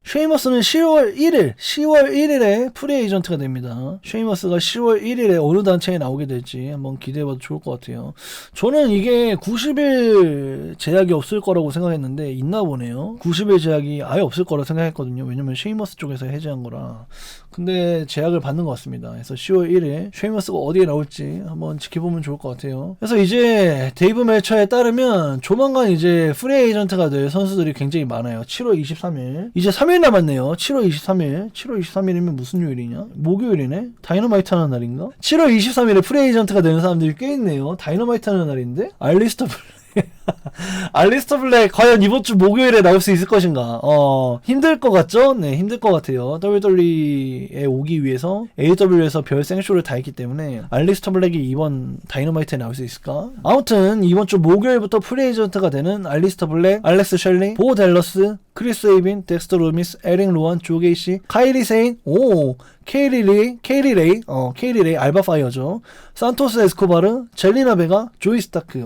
쉐이머스는 10월 1일에 프리에이전트가 됩니다. 쉐이머스가 10월 1일에 어느 단체에 나오게 될지 한번 기대해봐도 좋을 것 같아요. 저는 이게 90일 제약이 없을 거라고 생각했는데 있나 보네요. 90일 제약이 아예 없을 거라 생각했거든요. 왜냐면 쉐이머스 쪽에서 해제한 거라. 근데 제약을 받는 것 같습니다. 그래서 10월 1일 쉐이머스가 어디에 나올지 한번 지켜보면 좋을 것 같아요. 그래서 이제 데이브 멜처에 따르면 조만간 이제 프리에이전트가 될 선수들이 굉장히 많아요. 7월 23일 이제 3일 남았네요. 7월 23일 7월 23일이면 무슨 요일이냐? 목요일이네? 다이너마이트 하는 날인가? 7월 23일에 프리에이전트가 되는 사람들이 꽤 있네요. 다이너마이트 하는 날인데? 알리스터 알리스터 블랙 과연 이번 주 목요일에 나올 수 있을 것인가? 힘들 것 같죠? 네, 힘들 것 같아요. WWE에 오기 위해서 AW에서 별 생쇼를 다 했기 때문에 알리스터 블랙이 이번 다이너마이트에 나올 수 있을까? 아무튼 이번 주 목요일부터 프리에이전트가 되는 알리스터 블랙, 알렉스 셸리, 보 댈러스, 크리스 에이빈, 덱스터 루미스, 에릭 로원, 조 게이시, 카이리 세인, 케이리 레이, 알바 파이어죠. 산토스 에스코바르, 젤리나 베가, 조이 스타크.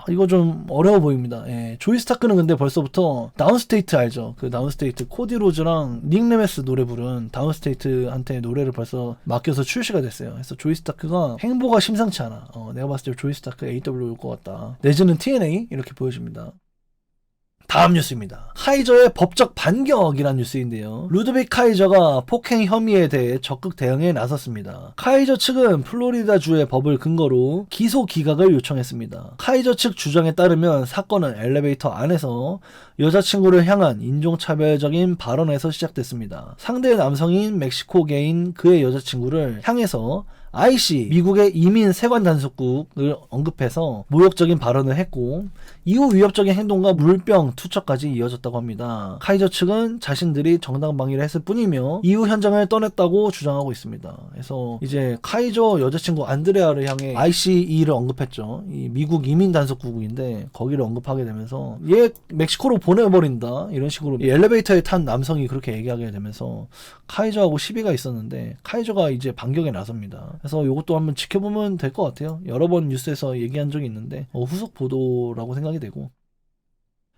이거 좀 좀 어려워 보입니다. 예, 조이 스타크는 근데 벌써부터 다운스테이트 알죠? 그 다운스테이트 코디 로즈랑 닉 레메스 노래 부른 다운스테이트한테 노래를 벌써 맡겨서 출시가 됐어요. 그래서 조이 스타크가 행보가 심상치 않아. 내가 봤을 때 조이 스타크 AW 올 것 같다. 내지는 TNA 이렇게 보여집니다. 다음 뉴스입니다. 카이저의 법적 반격이란 뉴스인데요. 루드빅 카이저가 폭행 혐의에 대해 적극 대응에 나섰습니다. 카이저 측은 플로리다주의 법을 근거로 기소 기각을 요청했습니다. 카이저 측 주장에 따르면 사건은 엘리베이터 안에서 여자친구를 향한 인종차별적인 발언에서 시작됐습니다. 상대 남성인 멕시코계인 그의 여자친구를 향해서 IC 미국의 이민 세관 단속국을 언급해서 모욕적인 발언을 했고 이후 위협적인 행동과 물병 투척까지 이어졌다고 합니다. 카이저 측은 자신들이 정당방위를 했을 뿐이며 이후 현장을 떠났다고 주장하고 있습니다. 그래서 이제 카이저 여자친구 안드레아를 향해 ICE를 언급했죠. 이 미국 이민 단속국인데 거기를 언급하게 되면서 얘 멕시코로 보내버린다 이런 식으로 이 엘리베이터에 탄 남성이 그렇게 얘기하게 되면서 카이저하고 시비가 있었는데 카이저가 이제 반격에 나섭니다. 그래서 이것도 한번 지켜보면 될 것 같아요. 여러 번 뉴스에서 얘기한 적이 있는데 후속 보도라고 생각이 되고.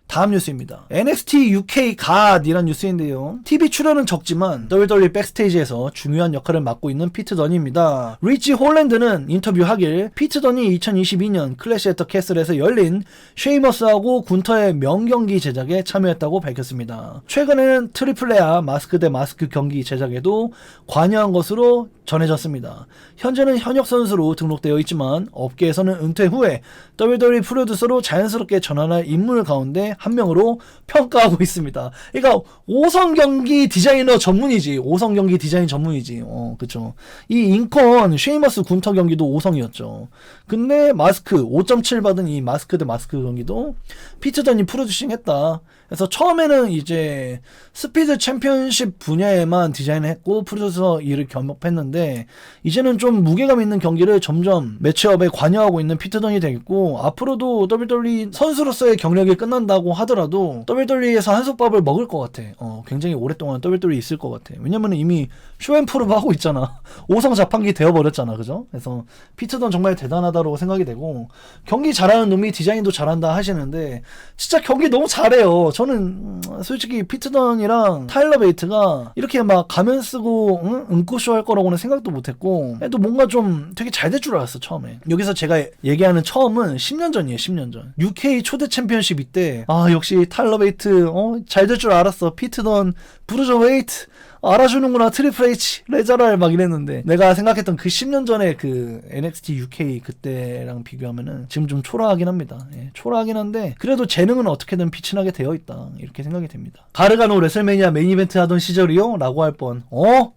다음 뉴스입니다. NXT UK 갓이란 뉴스인데요. TV 출연은 적지만 WWE 백스테이지에서 중요한 역할을 맡고 있는 피트 던입니다. 리치 홀랜드는 인터뷰하길 피트 던이 2022년 클래시 애터 캐슬에서 열린 쉐이머스하고 군터의 명경기 제작에 참여했다고 밝혔습니다. 최근에는 트리플레아 마스크 대 마스크 경기 제작에도 관여한 것으로 전해졌습니다. 현재는 현역 선수로 등록되어 있지만 업계에서는 은퇴 후에 WWE 프로듀서로 자연스럽게 전환할 인물 가운데 한 명으로 평가하고 있습니다. 그러니까 5성 경기 디자이너 전문이지. 5성 경기 디자인 전문이지. 그쵸. 이 인컨 쉐이머스 군터 경기도 5성이었죠. 근데 마스크 5.7 받은 이 마스크 대 마스크 경기도 피트 던이 프로듀싱 했다. 그래서 처음에는 이제 스피드 챔피언십 분야에만 디자인을 했고 프로듀서 일을 겸업했는데 이제는 좀 무게감 있는 경기를 점점 매치업에 관여하고 있는 피트 던이 되겠고 앞으로도 WWE 선수로서의 경력이 끝난다고 하더라도 WWE에서 한솥밥을 먹을 것 같아. 굉장히 오랫동안 WWE 있을 것 같아. 왜냐면 이미 쇼앤프로브 하고 있잖아. 5성 자판기 되어버렸잖아. 그죠? 그래서 피트 던 정말 대단하다고 생각이 되고 경기 잘하는 놈이 디자인도 잘한다 하시는데 진짜 경기 너무 잘해요. 저는 솔직히 피트 던이랑 타일러 베이트가 이렇게 막 가면 쓰고 응꼬쇼 할 거라고는 생각도 못했고 또 뭔가 좀 되게 잘 될 줄 알았어 처음에. 여기서 제가 얘기하는 처음은 10년 전이에요. 10년 전 UK 초대 챔피언십 이때 역시 타일러 베이트 잘 될 줄 알았어. 피트 던 브루저 웨이트 알아주는구나. 트리플 H 레자랄 막 이랬는데 내가 생각했던 그 10년 전에 그 NXT UK 그때랑 비교하면은 지금 좀 초라하긴 합니다. 초라하긴 한데 그래도 재능은 어떻게든 빛이 나게 되어 있다 이렇게 생각이 됩니다. 가르가노 레슬매니아 메인 이벤트 하던 시절이요? 라고 할 뻔.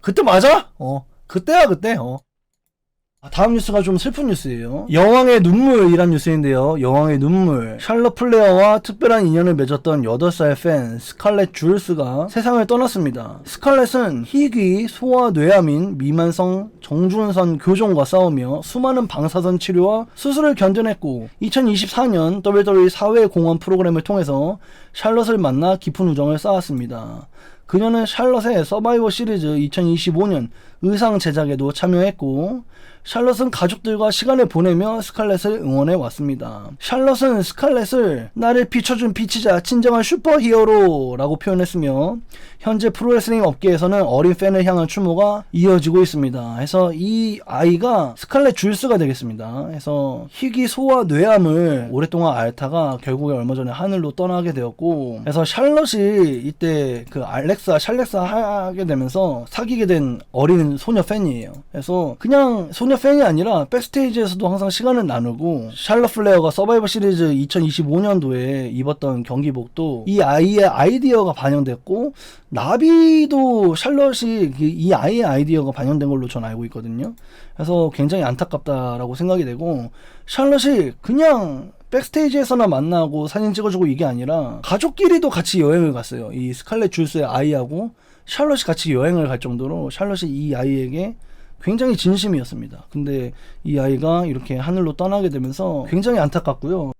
그때 맞아? 그때야 그때. 다음 뉴스가 좀 슬픈 뉴스예요. 여왕의 눈물이란 뉴스인데요. 여왕의 눈물. 샬럿 플레어와 특별한 인연을 맺었던 8살 팬 스칼렛 줄스가 세상을 떠났습니다. 스칼렛은 희귀, 소아 뇌암인 미만성 정준선 교종과 싸우며 수많은 방사선 치료와 수술을 견뎌냈고 2024년 WWE 사회 공헌 프로그램을 통해서 샬럿을 만나 깊은 우정을 쌓았습니다. 그녀는 샬럿의 서바이버 시리즈 2025년 의상 제작에도 참여했고 샬럿은 가족들과 시간을 보내며 스칼렛을 응원해 왔습니다. 샬럿은 스칼렛을 나를 비춰준 빛이자 진정한 슈퍼히어로 라고 표현했으며 현재 프로레슬링 업계에서는 어린 팬을 향한 추모가 이어지고 있습니다. 그래서 이 아이가 스칼렛 줄스가 되겠습니다. 그래서 희귀 소아 뇌암을 오랫동안 앓다가 결국에 얼마 전에 하늘로 떠나게 되었고 그래서 샬럿이 이때 그 샬렉사 하게 되면서 사귀게 된 어린 소녀 팬이에요. 그래서 그냥 소녀 팬이 아니라 백스테이지에서도 항상 시간을 나누고 샬럿 플레어가 서바이버 시리즈 2025년도에 입었던 경기복도 이 아이의 아이디어가 반영됐고 나비도 샬럿이 이 아이의 아이디어가 반영된 걸로 전 알고 있거든요. 그래서 굉장히 안타깝다라고 생각이 되고 샬럿이 그냥 백스테이지에서나 만나고 사진 찍어주고 이게 아니라 가족끼리도 같이 여행을 갔어요. 이 스칼렛 줄스의 아이하고 샬럿이 같이 여행을 갈 정도로 샬럿이 이 아이에게 굉장히 진심이었습니다. 근데 이 아이가 이렇게 하늘로 떠나게 되면서 굉장히 안타깝고요.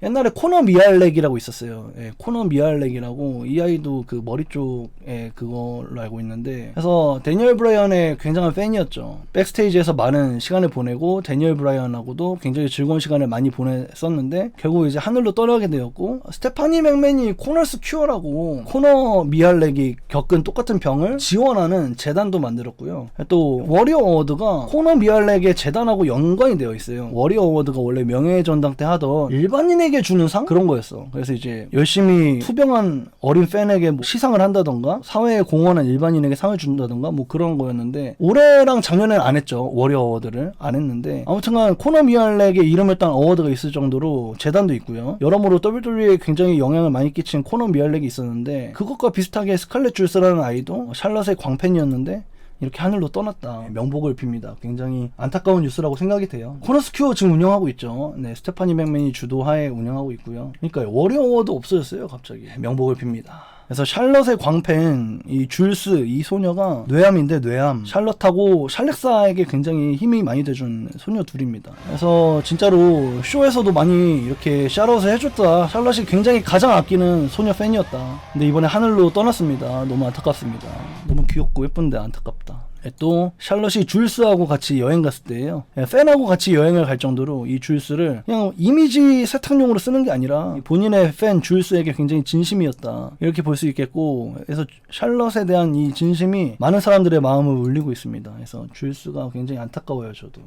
옛날에 코너 미알렉이라고 있었어요. 예, 코너 미알렉이라고 이 아이도 그 머리 쪽에 그걸로 알고 있는데 그래서 데니얼 브라이언의 굉장한 팬이었죠. 백스테이지에서 많은 시간을 보내고 데니얼 브라이언하고도 굉장히 즐거운 시간을 많이 보냈었는데 결국 이제 하늘로 떠나게 되었고 스테파니 맥맨이 코너스 큐어라고 코너 미알렉이 겪은 똑같은 병을 지원하는 재단도 만들었고요. 또 워리어 어워드가 코너 미알렉의 재단하고 연관이 되어 있어요. 워리어 어워드가 원래 명예의 전당 때 하던 일반인에게 주는 상? 그런 거였어. 그래서 이제 열심히 투병한 어린 팬에게 뭐 시상을 한다던가 사회에 공헌한 일반인에게 상을 준다던가 뭐 그런 거였는데 올해랑 작년에는 안 했죠. 워리어 어워드를 안 했는데 아무튼간 코너 미알렉의 이름을 딴 어워드가 있을 정도로 재단도 있고요. 여러모로 WWE에 굉장히 영향을 많이 끼친 코너 미알렉이 있었는데 그것과 비슷하게 스칼렛 줄스라는 아이도 샬럿의 광팬이었는데 이렇게 하늘로 떠났다. 명복을 빕니다. 굉장히 안타까운 뉴스라고 생각이 돼요. 코너스 큐어 지금 운영하고 있죠. 네, 스테파니 맥맨이 주도하에 운영하고 있고요. 그러니까 워리어 어워드 없어졌어요. 갑자기. 명복을 빕니다. 그래서 샬럿의 광팬 이 줄스 이 소녀가 뇌암인데 뇌암 샬럿하고 샬렉사에게 굉장히 힘이 많이 돼준 소녀 둘입니다. 그래서 진짜로 쇼에서도 많이 이렇게 샬럿을 해줬다. 샬럿이 굉장히 가장 아끼는 소녀 팬이었다. 근데 이번에 하늘로 떠났습니다. 너무 안타깝습니다. 너무 귀엽고 예쁜데 안타깝다. 또 샬럿이 줄스하고 같이 여행 갔을 때예요. 팬하고 같이 여행을 갈 정도로 이 줄스를 그냥 이미지 세탁용으로 쓰는 게 아니라 본인의 팬 줄스에게 굉장히 진심이었다. 이렇게 볼 수 있겠고 그래서 샬럿에 대한 이 진심이 많은 사람들의 마음을 울리고 있습니다. 그래서 줄스가 굉장히 안타까워요. 저도.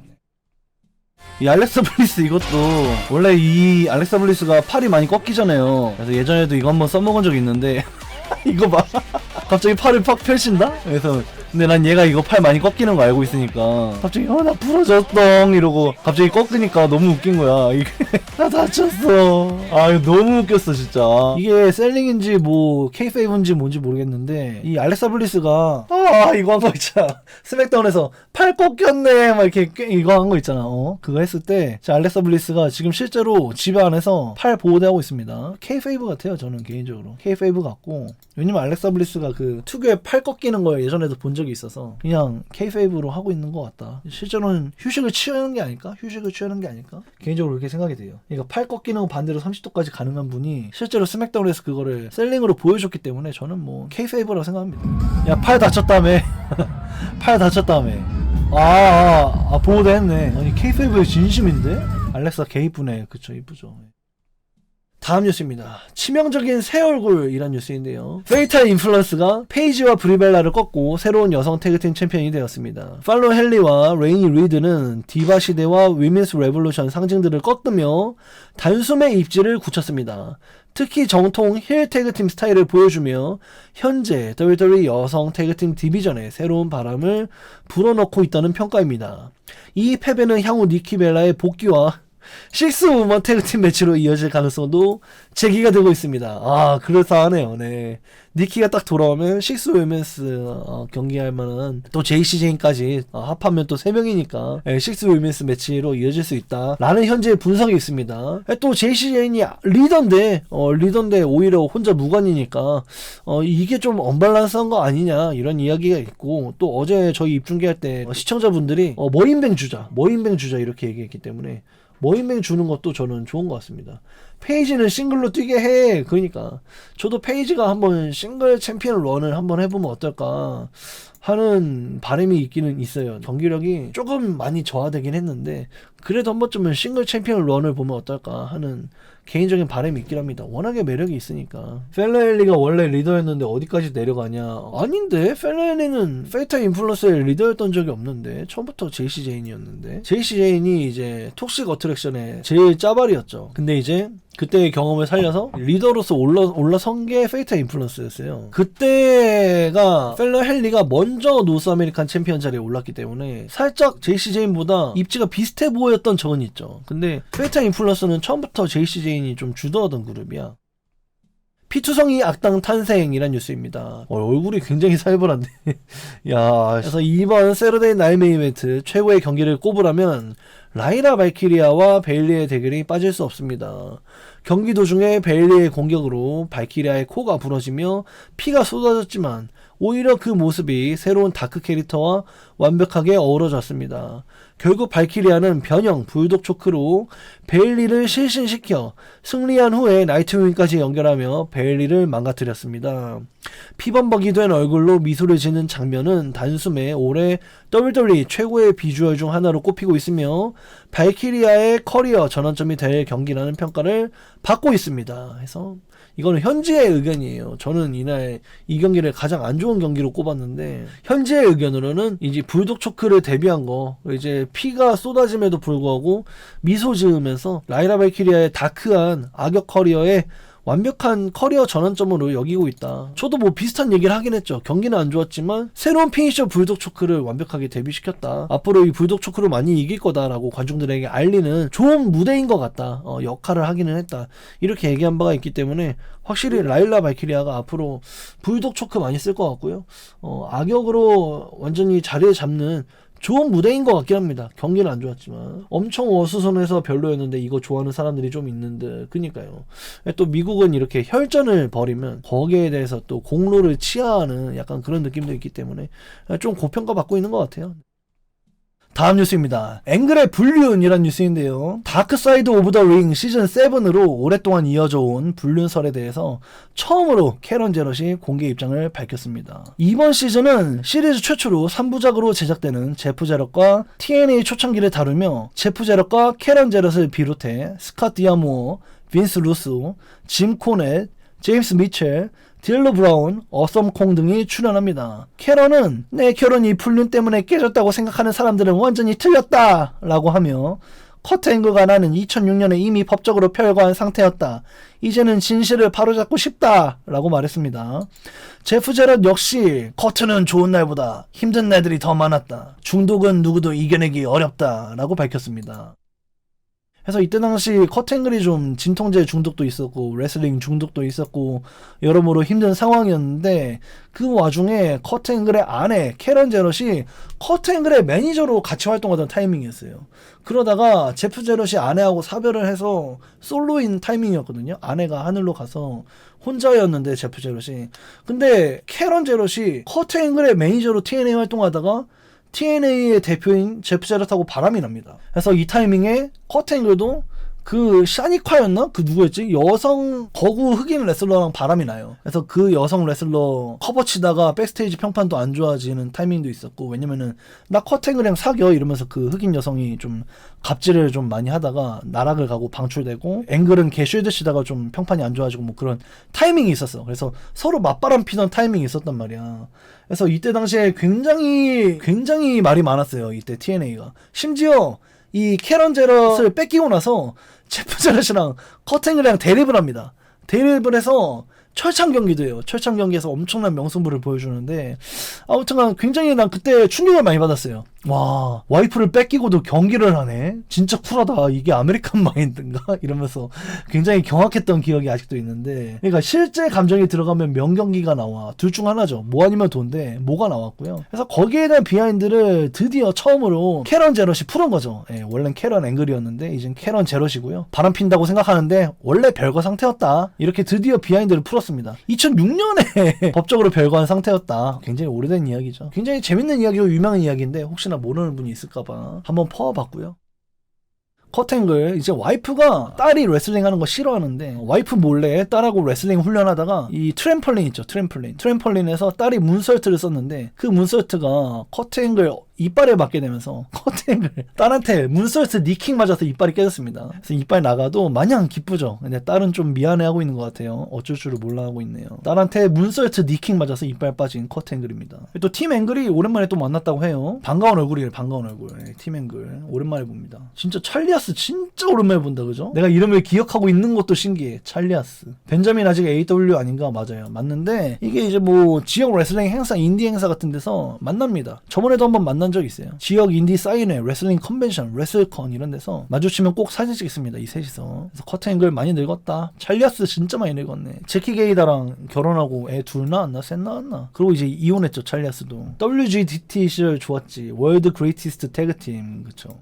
이 알렉사 블리스 이것도 원래 이 알렉사 블리스가 팔이 많이 꺾이잖아요. 그래서 예전에도 이거 한번 써먹은 적이 있는데 이거 봐. 갑자기 팔을 팍 펼친다? 그래서 근데 난 얘가 이거 팔 많이 꺾이는 거 알고 있으니까 갑자기 나 부러졌덩 이러고 갑자기 꺾으니까 너무 웃긴 거야. 이게 나 다쳤어. 아 이거 너무 웃겼어 진짜. 이게 셀링인지 뭐 K페이브인지 뭔지 모르겠는데 이 알렉사 블리스가 이거 한 거 있잖아. 스맥다운에서 팔 꺾였네 막 이렇게 이거 한 거 있잖아. 그거 했을 때 알렉사 블리스가 지금 실제로 집 안에서 팔 보호대하고 있습니다. K페이브 같아요. 저는 개인적으로 K페이브 같고 왜냐면 알렉사 블리스가 그 특유의 팔 꺾이는 거 예전에도 본 적이 있어서 그냥 K페이브로 하고 있는 것 같다. 실제로는 휴식을 취하는 게 아닐까? 개인적으로 그렇게 생각이 돼요. 그러니까 팔 꺾이는 거 반대로 30도까지 가능한 분이 실제로 스맥다운에서 그거를 셀링으로 보여줬기 때문에 저는 뭐 K페이브라고 생각합니다. 야 팔 다쳤다며. 팔 다쳤다며. 보호대 했네. 아니 K페이브의 진심인데? 알렉사 개 이쁘네. 그쵸 이쁘죠. 다음 뉴스입니다. 치명적인 새 얼굴이란 뉴스인데요. 페이탈 인플루언스가 페이지와 브리벨라를 꺾고 새로운 여성 태그팀 챔피언이 되었습니다. 팔로 헨리와 레이니 리드는 디바 시대와 위민스 레볼루션 상징들을 꺾으며 단숨에 입지를 굳혔습니다. 특히 정통 힐 태그팀 스타일을 보여주며 현재 WWE 여성 태그팀 디비전에 새로운 바람을 불어넣고 있다는 평가입니다. 이 패배는 향후 니키 벨라의 복귀와 식스 우먼 태그팀 매치로 이어질 가능성도 제기가 되고 있습니다. 그럴싸하네요. 네. 니키가 딱 돌아오면 식스 위멘스 경기할 만한 또 JCJ까지 합하면 또 3명이니까 식스 위멘스 매치로 이어질 수 있다 라는 현재 분석이 있습니다. 또 JCJ이 리더인데 오히려 혼자 무관이니까 이게 좀 언밸런스한 거 아니냐 이런 이야기가 있고 또 어제 저희 입중계할 때 시청자분들이 머인뱅 주자 이렇게 얘기했기 때문에 머인뱅 주는 것도 저는 좋은 것 같습니다. 페이지는 싱글로 뛰게 해. 그러니까 저도 페이지가 한번 싱글 챔피언 런을 한번 해보면 어떨까 하는 바람이 있기는 있어요. 경기력이 조금 많이 저하되긴 했는데 그래도 한 번쯤은 싱글 챔피언 런을 보면 어떨까 하는 개인적인 바람이 있긴 합니다. 워낙에 매력이 있으니까. 펠레엘리가 원래 리더였는데 어디까지 내려가냐. 아닌데 펠레엘리는 페이탈 인플루언스의 리더였던 적이 없는데 처음부터 제이시 제인이었는데 제이시 제인이 이제 톡식 어트랙션의 제일 짜발이었죠. 근데 이제 그때의 경험을 살려서 리더로서 올라선 게 페이탈 인플루언스였어요. 그때가 펠러 헨리가 먼저 노스 아메리칸 챔피언 자리에 올랐기 때문에 살짝 제이시 제인보다 입지가 비슷해 보였던 적은 있죠. 근데 페이탈 인플루언스는 처음부터 제이시 제인이 좀 주도하던 그룹이야. 피투성이 악당 탄생이란 뉴스입니다. 얼굴이 굉장히 살벌한데. 야, 그래서 이번 세러데이 나잇 메인 이벤트 최고의 경기를 꼽으라면 라이라 발키리아와 베일리의 대결이 빠질 수 없습니다. 경기 도중에 베일리의 공격으로 발키리아의 코가 부러지며 피가 쏟아졌지만 오히려 그 모습이 새로운 다크 캐릭터와 완벽하게 어우러졌습니다. 결국 발키리아는 변형 불독 초크로 베일리를 실신시켜 승리한 후에 나이트윙까지 연결하며 베일리를 망가뜨렸습니다. 피범벅이 된 얼굴로 미소를 짓는 장면은 단숨에 올해 WWE 최고의 비주얼 중 하나로 꼽히고 있으며 발키리아의 커리어 전환점이 될 경기라는 평가를 받고 있습니다. 그래서 이거는 현지의 의견이에요. 저는 이날 이 경기를 가장 안 좋은 경기로 꼽았는데 현지의 의견으로는 이제 불독 초크를 데뷔한 거 이제 피가 쏟아짐에도 불구하고 미소 지으면서 라이라 발키리아의 다크한 악역 커리어에 완벽한 커리어 전환점으로 여기고 있다. 저도 뭐 비슷한 얘기를 하긴 했죠. 경기는 안 좋았지만 새로운 피니셔 불독 초크를 완벽하게 데뷔시켰다. 앞으로 이 불독 초크로 많이 이길 거다라고 관중들에게 알리는 좋은 무대인 것 같다. 역할을 하기는 했다. 이렇게 얘기한 바가 있기 때문에 확실히 라일라 발키리아가 앞으로 불독 초크 많이 쓸 것 같고요. 악역으로 완전히 자리를 잡는 좋은 무대인 것 같긴 합니다. 경기는 안 좋았지만 엄청 어수선해서 별로였는데 이거 좋아하는 사람들이 좀 있는데 그니까요. 또 미국은 이렇게 혈전을 벌이면 거기에 대해서 또 공로를 치하하는 약간 그런 느낌도 있기 때문에 좀 고평가받고 있는 것 같아요. 다음 뉴스입니다. 앵글의 불륜이란 뉴스인데요. 다크사이드 오브 더 링 시즌 7으로 오랫동안 이어져 온 불륜설에 대해서 처음으로 캐런 제럿이 공개 입장을 밝혔습니다. 이번 시즌은 시리즈 최초로 3부작으로 제작되는 제프 제럿과 TNA 초창기를 다루며 제프 제럿과 캐런 제럿을 비롯해 스캇 디아모어, 빈스 루소, 짐 코넷, 제임스 미첼, 딜러 브라운, 어썸콩 등이 출연합니다. 캐런은 내 결혼이 불륜 때문에 깨졌다고 생각하는 사람들은 완전히 틀렸다 라고 하며 커트 앵글과 나는 2006년에 이미 법적으로 별거한 상태였다. 이제는 진실을 바로잡고 싶다 라고 말했습니다. 제프 제럿 역시 커트는 좋은 날보다 힘든 날들이 더 많았다. 중독은 누구도 이겨내기 어렵다 라고 밝혔습니다. 그래서 이때 당시 커트 앵글이 좀 진통제 중독도 있었고 레슬링 중독도 있었고 여러모로 힘든 상황이었는데 그 와중에 커트 앵글의 아내 캐런 제럿이 커트 앵글의 매니저로 같이 활동하던 타이밍이었어요. 그러다가 제프 제럿이 아내하고 사별을 해서 솔로인 타이밍이었거든요. 아내가 하늘로 가서 혼자였는데 제프 제럿이. 근데 캐런 제럿이 커트 앵글의 매니저로 TNA 활동하다가 TNA의 대표인 제프 제럿하고 바람이 납니다. 그래서 이 타이밍에 커트 앵글도 그 샤니카였나? 그 누구였지? 여성 거구 흑인 레슬러랑 바람이 나요. 그래서 그 여성 레슬러 커버 치다가 백스테이지 평판도 안 좋아지는 타이밍도 있었고, 왜냐면은 나 커트 앵글이랑 사겨 이러면서 그 흑인 여성이 좀 갑질을 좀 많이 하다가 나락을 가고 방출되고, 앵글은 걔 쉴드 치다가 좀 평판이 안 좋아지고 뭐 그런 타이밍이 있었어. 그래서 서로 맞바람 피던 타이밍이 있었단 말이야. 그래서 이때 당시에 굉장히 말이 많았어요. 이때 TNA가. 심지어 이 캐런 제럿을 뺏기고 나서 제프 제럿이랑 커트 앵글이랑 대립을 합니다. 대립을 해서 철창 경기도 해요. 철창 경기에서 엄청난 명승부를 보여주는데, 아무튼 굉장히 난 그때 충격을 많이 받았어요. 와, 와이프를 뺏기고도 경기를 하네? 진짜 쿨하다. 이게 아메리칸 마인드인가? 이러면서 굉장히 경악했던 기억이 아직도 있는데, 그러니까 실제 감정이 들어가면 명경기가 나와. 둘 중 하나죠. 뭐 아니면 돈데 뭐가 나왔고요. 그래서 거기에 대한 비하인드를 드디어 처음으로 캐런 제럿이 풀은 거죠. 예, 원래는 캐런 앵글이었는데 이젠 캐런 제럿이고요. 바람 핀다고 생각하는데 원래 별거 상태였다. 이렇게 드디어 비하인드를 풀었습니다. 2006년에 법적으로 별거한 상태였다. 굉장히 오래된 이야기죠. 굉장히 재밌는 이야기고 유명한 이야기인데 혹시나 모르는 분이 있을까봐 한번 퍼와봤고요. 커트 앵글, 이제 와이프가 딸이 레슬링 하는 거 싫어하는데 와이프 몰래 딸하고 레슬링 훈련하다가 이 트램펄린 있죠. 트램펄린에서 딸이 문설트를 썼는데 그 문설트가 커트 앵글 이빨에 맞게 되면서 커트 앵글 딸한테 문설트 니킥 맞아서 이빨이 깨졌습니다. 그래서 이빨 나가도 마냥 기쁘죠. 근데 딸은 좀 미안해하고 있는 것 같아요. 어쩔 줄을 몰라 하고 있네요. 딸한테 문설트 니킥 맞아서 이빨 빠진 커트 앵글입니다. 또 팀 앵글이 오랜만에 또 만났다고 해요. 반가운 얼굴이에요. 반가운 얼굴. 네, 팀 앵글 오랜만에 봅니다. 진짜 찰리아스 진짜 오랜만에 본다, 그죠? 내가 이름을 기억하고 있는 것도 신기해. 찰리아스. 벤자민 아직 AW 아닌가? 맞아요. 맞는데 이게 이제 뭐 지역 레슬링 행사, 인디 행사 같은 데서 만납니다. 저번에도 한번 만난 적 있어요. 지역 인디 사인회, 레슬링 컨벤션, 레슬컨 이런 데서 마주치면 꼭 사진 찍습니다. 이 셋이서. 그래서 커트 앵글 많이 늙었다. 찰리아스 진짜 많이 늙었네. 제키 게이다랑 결혼하고 애 둘 낳았나? 셋 낳았나? 그리고 이제 이혼했죠. 찰리아스도. WGDT 시절 좋았지. 월드 그레이티스트 태그팀. 그쵸.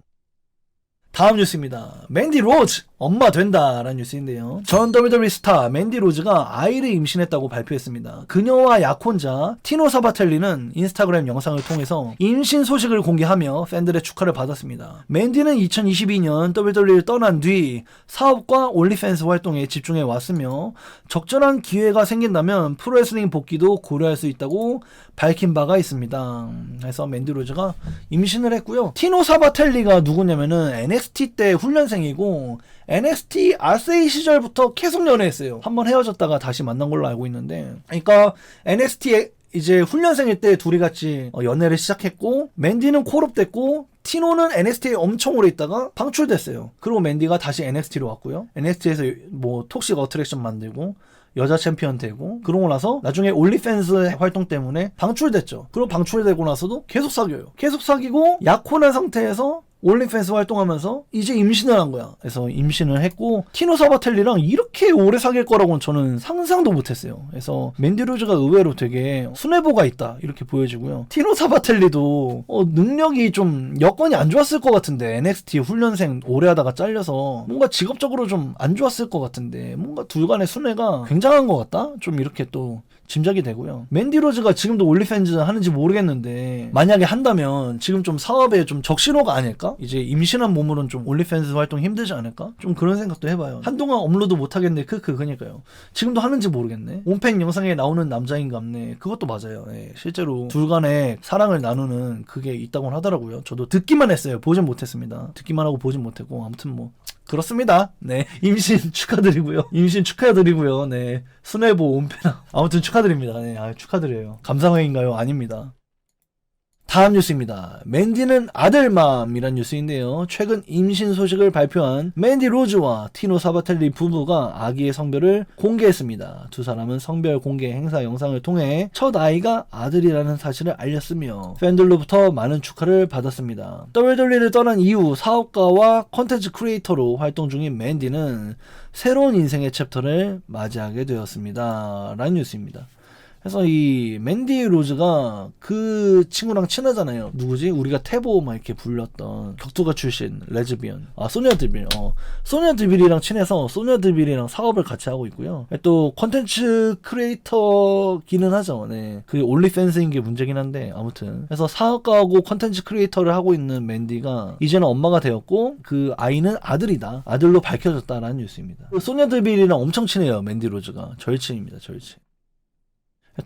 다음 뉴스입니다. 맨디 로즈 엄마 된다라는 뉴스인데요. 전 WWE 스타 맨디 로즈가 아이를 임신했다고 발표했습니다. 그녀와 약혼자 티노 사바텔리는 인스타그램 영상을 통해서 임신 소식을 공개하며 팬들의 축하를 받았습니다. 맨디는 2022년 WWE를 떠난 뒤 사업과 올리팬스 활동에 집중해 왔으며 적절한 기회가 생긴다면 프로레슬링 복귀도 고려할 수 있다고 밝힌 바가 있습니다. 그래서 맨디 로즈가 임신을 했고요. 티노 사바텔리가 누구냐면은 NXT 때 훈련생이고 NXT 아세이 시절부터 계속 연애했어요. 한번 헤어졌다가 다시 만난 걸로 알고 있는데, 그러니까 NXT 이제 훈련생일 때 둘이 같이 연애를 시작했고, 맨디는 콜업됐고 티노는 NXT에 엄청 오래 있다가 방출됐어요. 그리고 맨디가 다시 NXT로 왔고요. NXT에서 뭐 톡식 어트랙션 만들고 여자 챔피언 되고, 그러고 나서 나중에 올리팬스 활동 때문에 방출됐죠. 그리고 방출되고 나서도 계속 사귀어요. 계속 사귀고 약혼한 상태에서 올리팬스 활동하면서 이제 임신을 한 거야. 그래서 임신을 했고, 티노 사바텔리랑 이렇게 오래 사귈 거라고는 저는 상상도 못했어요. 그래서 맨디 로즈가 의외로 되게 순애보가 있다 이렇게 보여지고요. 티노 사바텔리도 능력이 좀 여건이 안 좋았을 것 같은데, NXT 훈련생 오래 하다가 잘려서 뭔가 직업적으로 좀 안 좋았을 것 같은데 뭔가 둘 간의 순애가 굉장한 것 같다? 좀 이렇게 또 짐작이 되고요. 맨디 로즈가 지금도 올리팬즈 하는지 모르겠는데 만약에 한다면 지금 좀 사업에 좀 적신호가 아닐까? 이제 임신한 몸으로는 좀 올리팬즈 활동 힘들지 않을까? 좀 그런 생각도 해봐요. 한동안 업로드 못하겠네. 그니까요. 지금도 하는지 모르겠네. 온팬 영상에 나오는 남자인갑네. 그것도 맞아요. 네, 실제로 둘 간의 사랑을 나누는 그게 있다고 하더라고요. 저도 듣기만 했어요. 보진 못했습니다. 듣기만 하고 보진 못했고, 아무튼 뭐 그렇습니다. 네, 임신 축하드리고요. 임신 축하드리고요. 네, 순애보 온팬 아무튼 축하드립니다. 네, 축하드려요. 감사회인가요? 아닙니다. 다음 뉴스입니다. 맨디는 아들맘이란 뉴스인데요. 최근 임신 소식을 발표한 맨디 로즈와 티노 사바텔리 부부가 아기의 성별을 공개했습니다. 두 사람은 성별 공개 행사 영상을 통해 첫 아이가 아들이라는 사실을 알렸으며 팬들로부터 많은 축하를 받았습니다. WWE를 떠난 이후 사업가와 콘텐츠 크리에이터로 활동 중인 맨디는 새로운 인생의 챕터를 맞이하게 되었습니다. 라는 뉴스입니다. 그래서 이 맨디 로즈가 그 친구랑 친하잖아요. 누구지? 우리가 태보 막 이렇게 불렸던 격투가 출신 레즈비언. 소녀 드빌. 소녀 드빌이랑 친해서 소녀 드빌이랑 사업을 같이 하고 있고요. 또 컨텐츠 크리에이터기는 하죠. 네. 그게 올리팬스인 게 문제긴 한데 아무튼. 그래서 사업가하고 컨텐츠 크리에이터를 하고 있는 맨디가 이제는 엄마가 되었고 그 아이는 아들이다. 아들로 밝혀졌다라는 뉴스입니다. 소녀 드빌이랑 엄청 친해요. 맨디 로즈가. 절친입니다. 절친.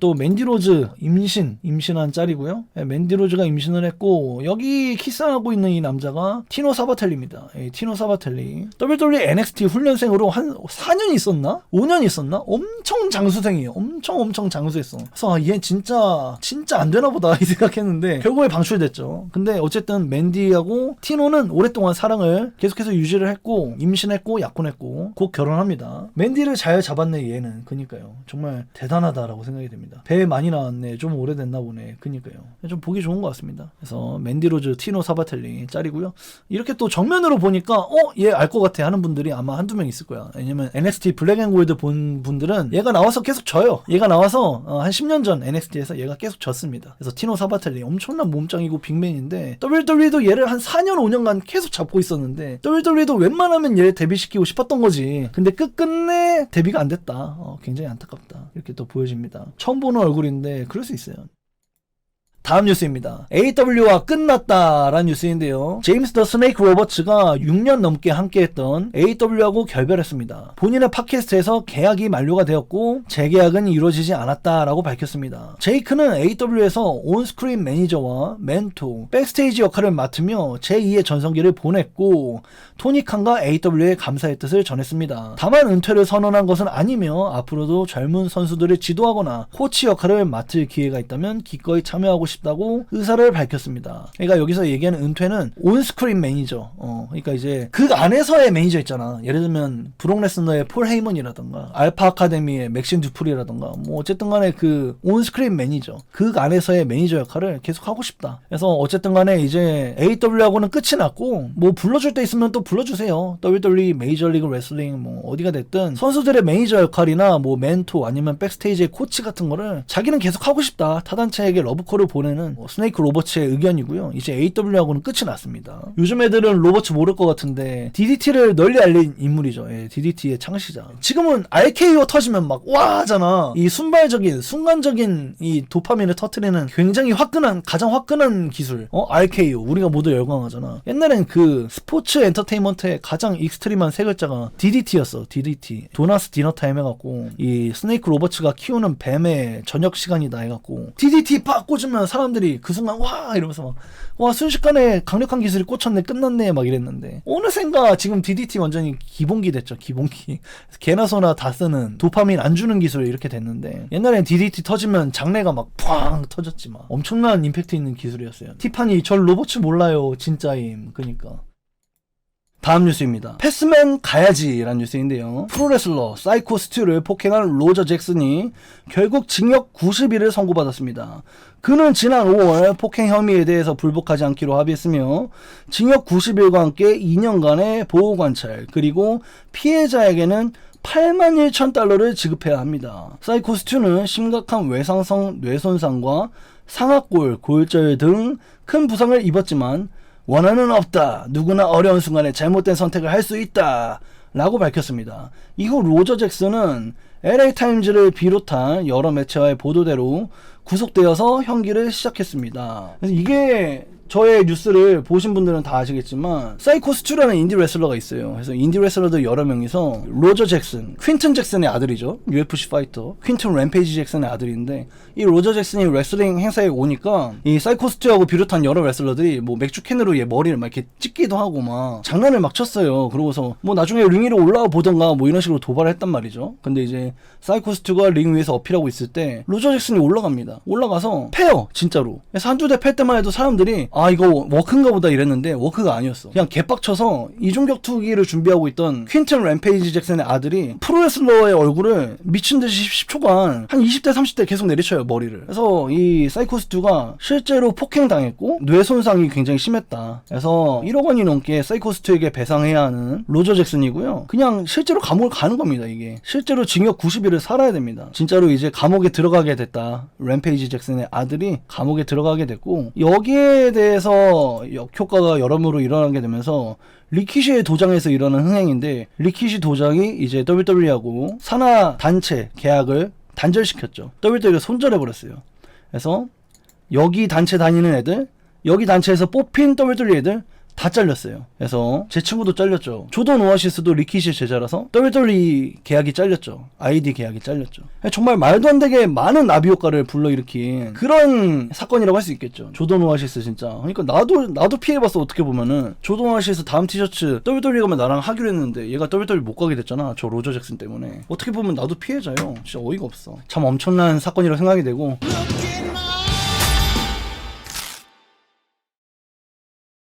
또 맨디 로즈 임신한 짤이고요. 맨디 로즈가 임신을 했고, 여기 키스하고 있는 이 남자가 티노 사바텔리입니다. 티노 사바텔리. WWE NXT 훈련생으로 한 4년 있었나? 5년 있었나? 엄청 장수생이에요. 엄청 장수했어. 그래서 얘 진짜 안 되나 보다 이 생각했는데 결국에 방출됐죠. 근데 어쨌든 맨디하고 티노는 오랫동안 사랑을 계속해서 유지를 했고, 임신했고 약혼했고 곧 결혼합니다. 맨디를 잘 잡았네 얘는. 그니까요. 정말 대단하다라고 생각이 됩니다. 배 많이 나왔네. 좀 오래됐나 보네. 그니까요. 좀 보기 좋은 것 같습니다. 그래서 맨디 로즈, 티노 사바텔리 짤이고요. 이렇게 또 정면으로 보니까 얘 알 것 같아 하는 분들이 아마 한두 명 있을 거야. 왜냐면 NXT 블랙 앤 골드 본 분들은 얘가 나와서 계속 져요. 얘가 나와서 한 10년 전 NXT에서 얘가 계속 졌습니다. 그래서 티노 사바텔리 엄청난 몸짱이고 빅맨인데 WWE도 얘를 한 4년 5년간 계속 잡고 있었는데 WWE도 웬만하면 얘 데뷔시키고 싶었던 거지. 근데 끝끝내 데뷔가 안 됐다. 굉장히 안타깝다. 이렇게 또 보여집니다. 처음 보는 얼굴인데 그럴 수 있어요. 다음 뉴스입니다. AW와 끝났다라는 뉴스인데요. 제임스 더 스네이크 로버츠가 6년 넘게 함께했던 AW하고 결별했습니다. 본인의 팟캐스트에서 계약이 만료가 되었고 재계약은 이루어지지 않았다라고 밝혔습니다. 제이크는 AW에서 온스크린 매니저와 멘토, 백스테이지 역할을 맡으며 제2의 전성기를 보냈고 토니 칸과 AW에 감사의 뜻을 전했습니다. 다만 은퇴를 선언한 것은 아니며 앞으로도 젊은 선수들을 지도하거나 코치 역할을 맡을 기회가 있다면 기꺼이 참여하고 싶다고 의사를 밝혔습니다. 그러니까 여기서 얘기하는 은퇴는 온스크린 매니저, 그러니까 이제 그 안에서의 매니저 있잖아. 예를 들면 브록 레스너의 폴 헤이먼이라던가 알파 아카데미의 맥신 듀프리라던가 뭐 어쨌든 간에 그 온스크린 매니저, 그 안에서의 매니저 역할을 계속 하고 싶다. 그래서 어쨌든 간에 이제 AW하고는 끝이 났고 뭐 불러줄 때 있으면 또 불러주세요. WWE 메이저리그 레슬링 뭐 어디가 됐든 선수들의 매니저 역할이나 뭐 멘토 아니면 백스테이지의 코치 같은 거를 자기는 계속 하고 싶다. 타단체에게 러브콜을 보내 이번에는 스네이크 로버츠의 의견이고요. 이제 AW하고는 끝이 났습니다. 요즘 애들은 로버츠 모를 것 같은데 DDT를 널리 알린 인물이죠. 예, DDT의 창시자. 지금은 RKO 터지면 막 와 하잖아. 이 순발적인 순간적인 이 도파민을 터트리는 굉장히 화끈한, 가장 화끈한 기술. RKO 우리가 모두 열광하잖아. 옛날엔 그 스포츠 엔터테인먼트의 가장 익스트림한 세 글자가 DDT였어. DDT. 도나스 디너타임 해갖고 이 스네이크 로버츠가 키우는 뱀의 저녁 시간이다 해갖고 DDT 팍 꽂으면 사람들이 그 순간 와 이러면서 막 와 순식간에 강력한 기술이 꽂혔네 끝났네 막 이랬는데 어느샌가 지금 DDT 완전히 기본기 됐죠. 기본기. 개나 소나 다 쓰는 도파민 안 주는 기술 이렇게 됐는데 옛날엔 DDT 터지면 장내가 막 팡 터졌지 막 엄청난 임팩트 있는 기술이었어요. 티파니 절 로버츠 몰라요 진짜임. 그니까 다음 뉴스입니다. 패스맨 가야지 라는 뉴스인데요. 프로레슬러 사이코 스튜를 폭행한 로저 잭슨이 결국 징역 90일을 선고받았습니다. 그는 지난 5월 폭행 혐의에 대해서 불복하지 않기로 합의했으며 징역 90일과 함께 2년간의 보호관찰 그리고 피해자에게는 81,000달러를 지급해야 합니다. 사이코 스튜는 심각한 외상성 뇌손상과 상악골, 골절 등 큰 부상을 입었지만 원한은 없다. 누구나 어려운 순간에 잘못된 선택을 할 수 있다. 라고 밝혔습니다. 이후 로저 잭슨은 LA타임즈를 비롯한 여러 매체와의 보도대로 구속되어서 형기를 시작했습니다. 그래서 이게 저의 뉴스를 보신 분들은 다 아시겠지만 사이코 스튜라는 인디 레슬러가 있어요. 그래서 인디 레슬러들 여러 명이서 로저 잭슨, 퀸튼 잭슨의 아들이죠. UFC 파이터 퀸튼 램페이지 잭슨의 아들인데 이 로저 잭슨이 레슬링 행사에 오니까 이 사이코 스튜하고 비롯한 여러 레슬러들이 뭐 맥주 캔으로 얘 머리를 막 이렇게 찍기도 하고 막 장난을 막 쳤어요. 그러고서 뭐 나중에 링 위로 올라와 보던가 뭐 이런 식으로 도발을 했단 말이죠. 근데 이제 사이코 스튜가 링 위에서 어필하고 있을 때 로저 잭슨이 올라갑니다. 올라가서 패요 진짜로. 그래서 한두 대 팰 때만 해도 사람들이 아 이거 워크인가 보다 이랬는데 워크가 아니었어. 그냥 개빡쳐서 이중격투기를 준비하고 있던 퀸튼 램페이지 잭슨의 아들이 프로레슬러의 얼굴을 미친듯이 10초간 한 20대 30대 계속 내리쳐요 머리를. 그래서 이 사이코 스튜가 실제로 폭행당했고 뇌손상이 굉장히 심했다. 그래서 1억 원이 넘게 사이코 스튜에게 배상해야 하는 로저 잭슨이고요. 그냥 실제로 감옥을 가는 겁니다. 이게 실제로 징역 90일을 살아야 됩니다. 진짜로 이제 감옥에 들어가게 됐다. 램페이지 잭슨의 아들이 감옥에 들어가게 됐고 여기에 대해서 역효과가 여러모로 일어나게 되면서 리키시의 도장에서 일어난 흥행인데 리키시 도장이 이제 WWE하고 산하 단체 계약을 단절시켰죠. WWE가 손절해버렸어요. 그래서 여기 단체 다니는 애들, 여기 단체에서 뽑힌 WWE 애들 다 잘렸어요. 그래서 제 친구도 잘렸죠. 조던 오아시스도 리키시 제자라서 WWE 계약이 잘렸죠. ID 계약이 잘렸죠. 정말 말도 안 되게 많은 나비 효과를 불러일으킨 그런 사건이라고 할 수 있겠죠. 조던 오아시스 진짜. 그러니까 나도 피해봤어. 어떻게 보면은 조던 오아시스 다음 티셔츠 WWE 가면 나랑 하기로 했는데 얘가 WWE 못 가게 됐잖아. 저 로저 잭슨 때문에. 어떻게 보면 나도 피해자요. 진짜 어이가 없어. 참 엄청난 사건이라고 생각이 되고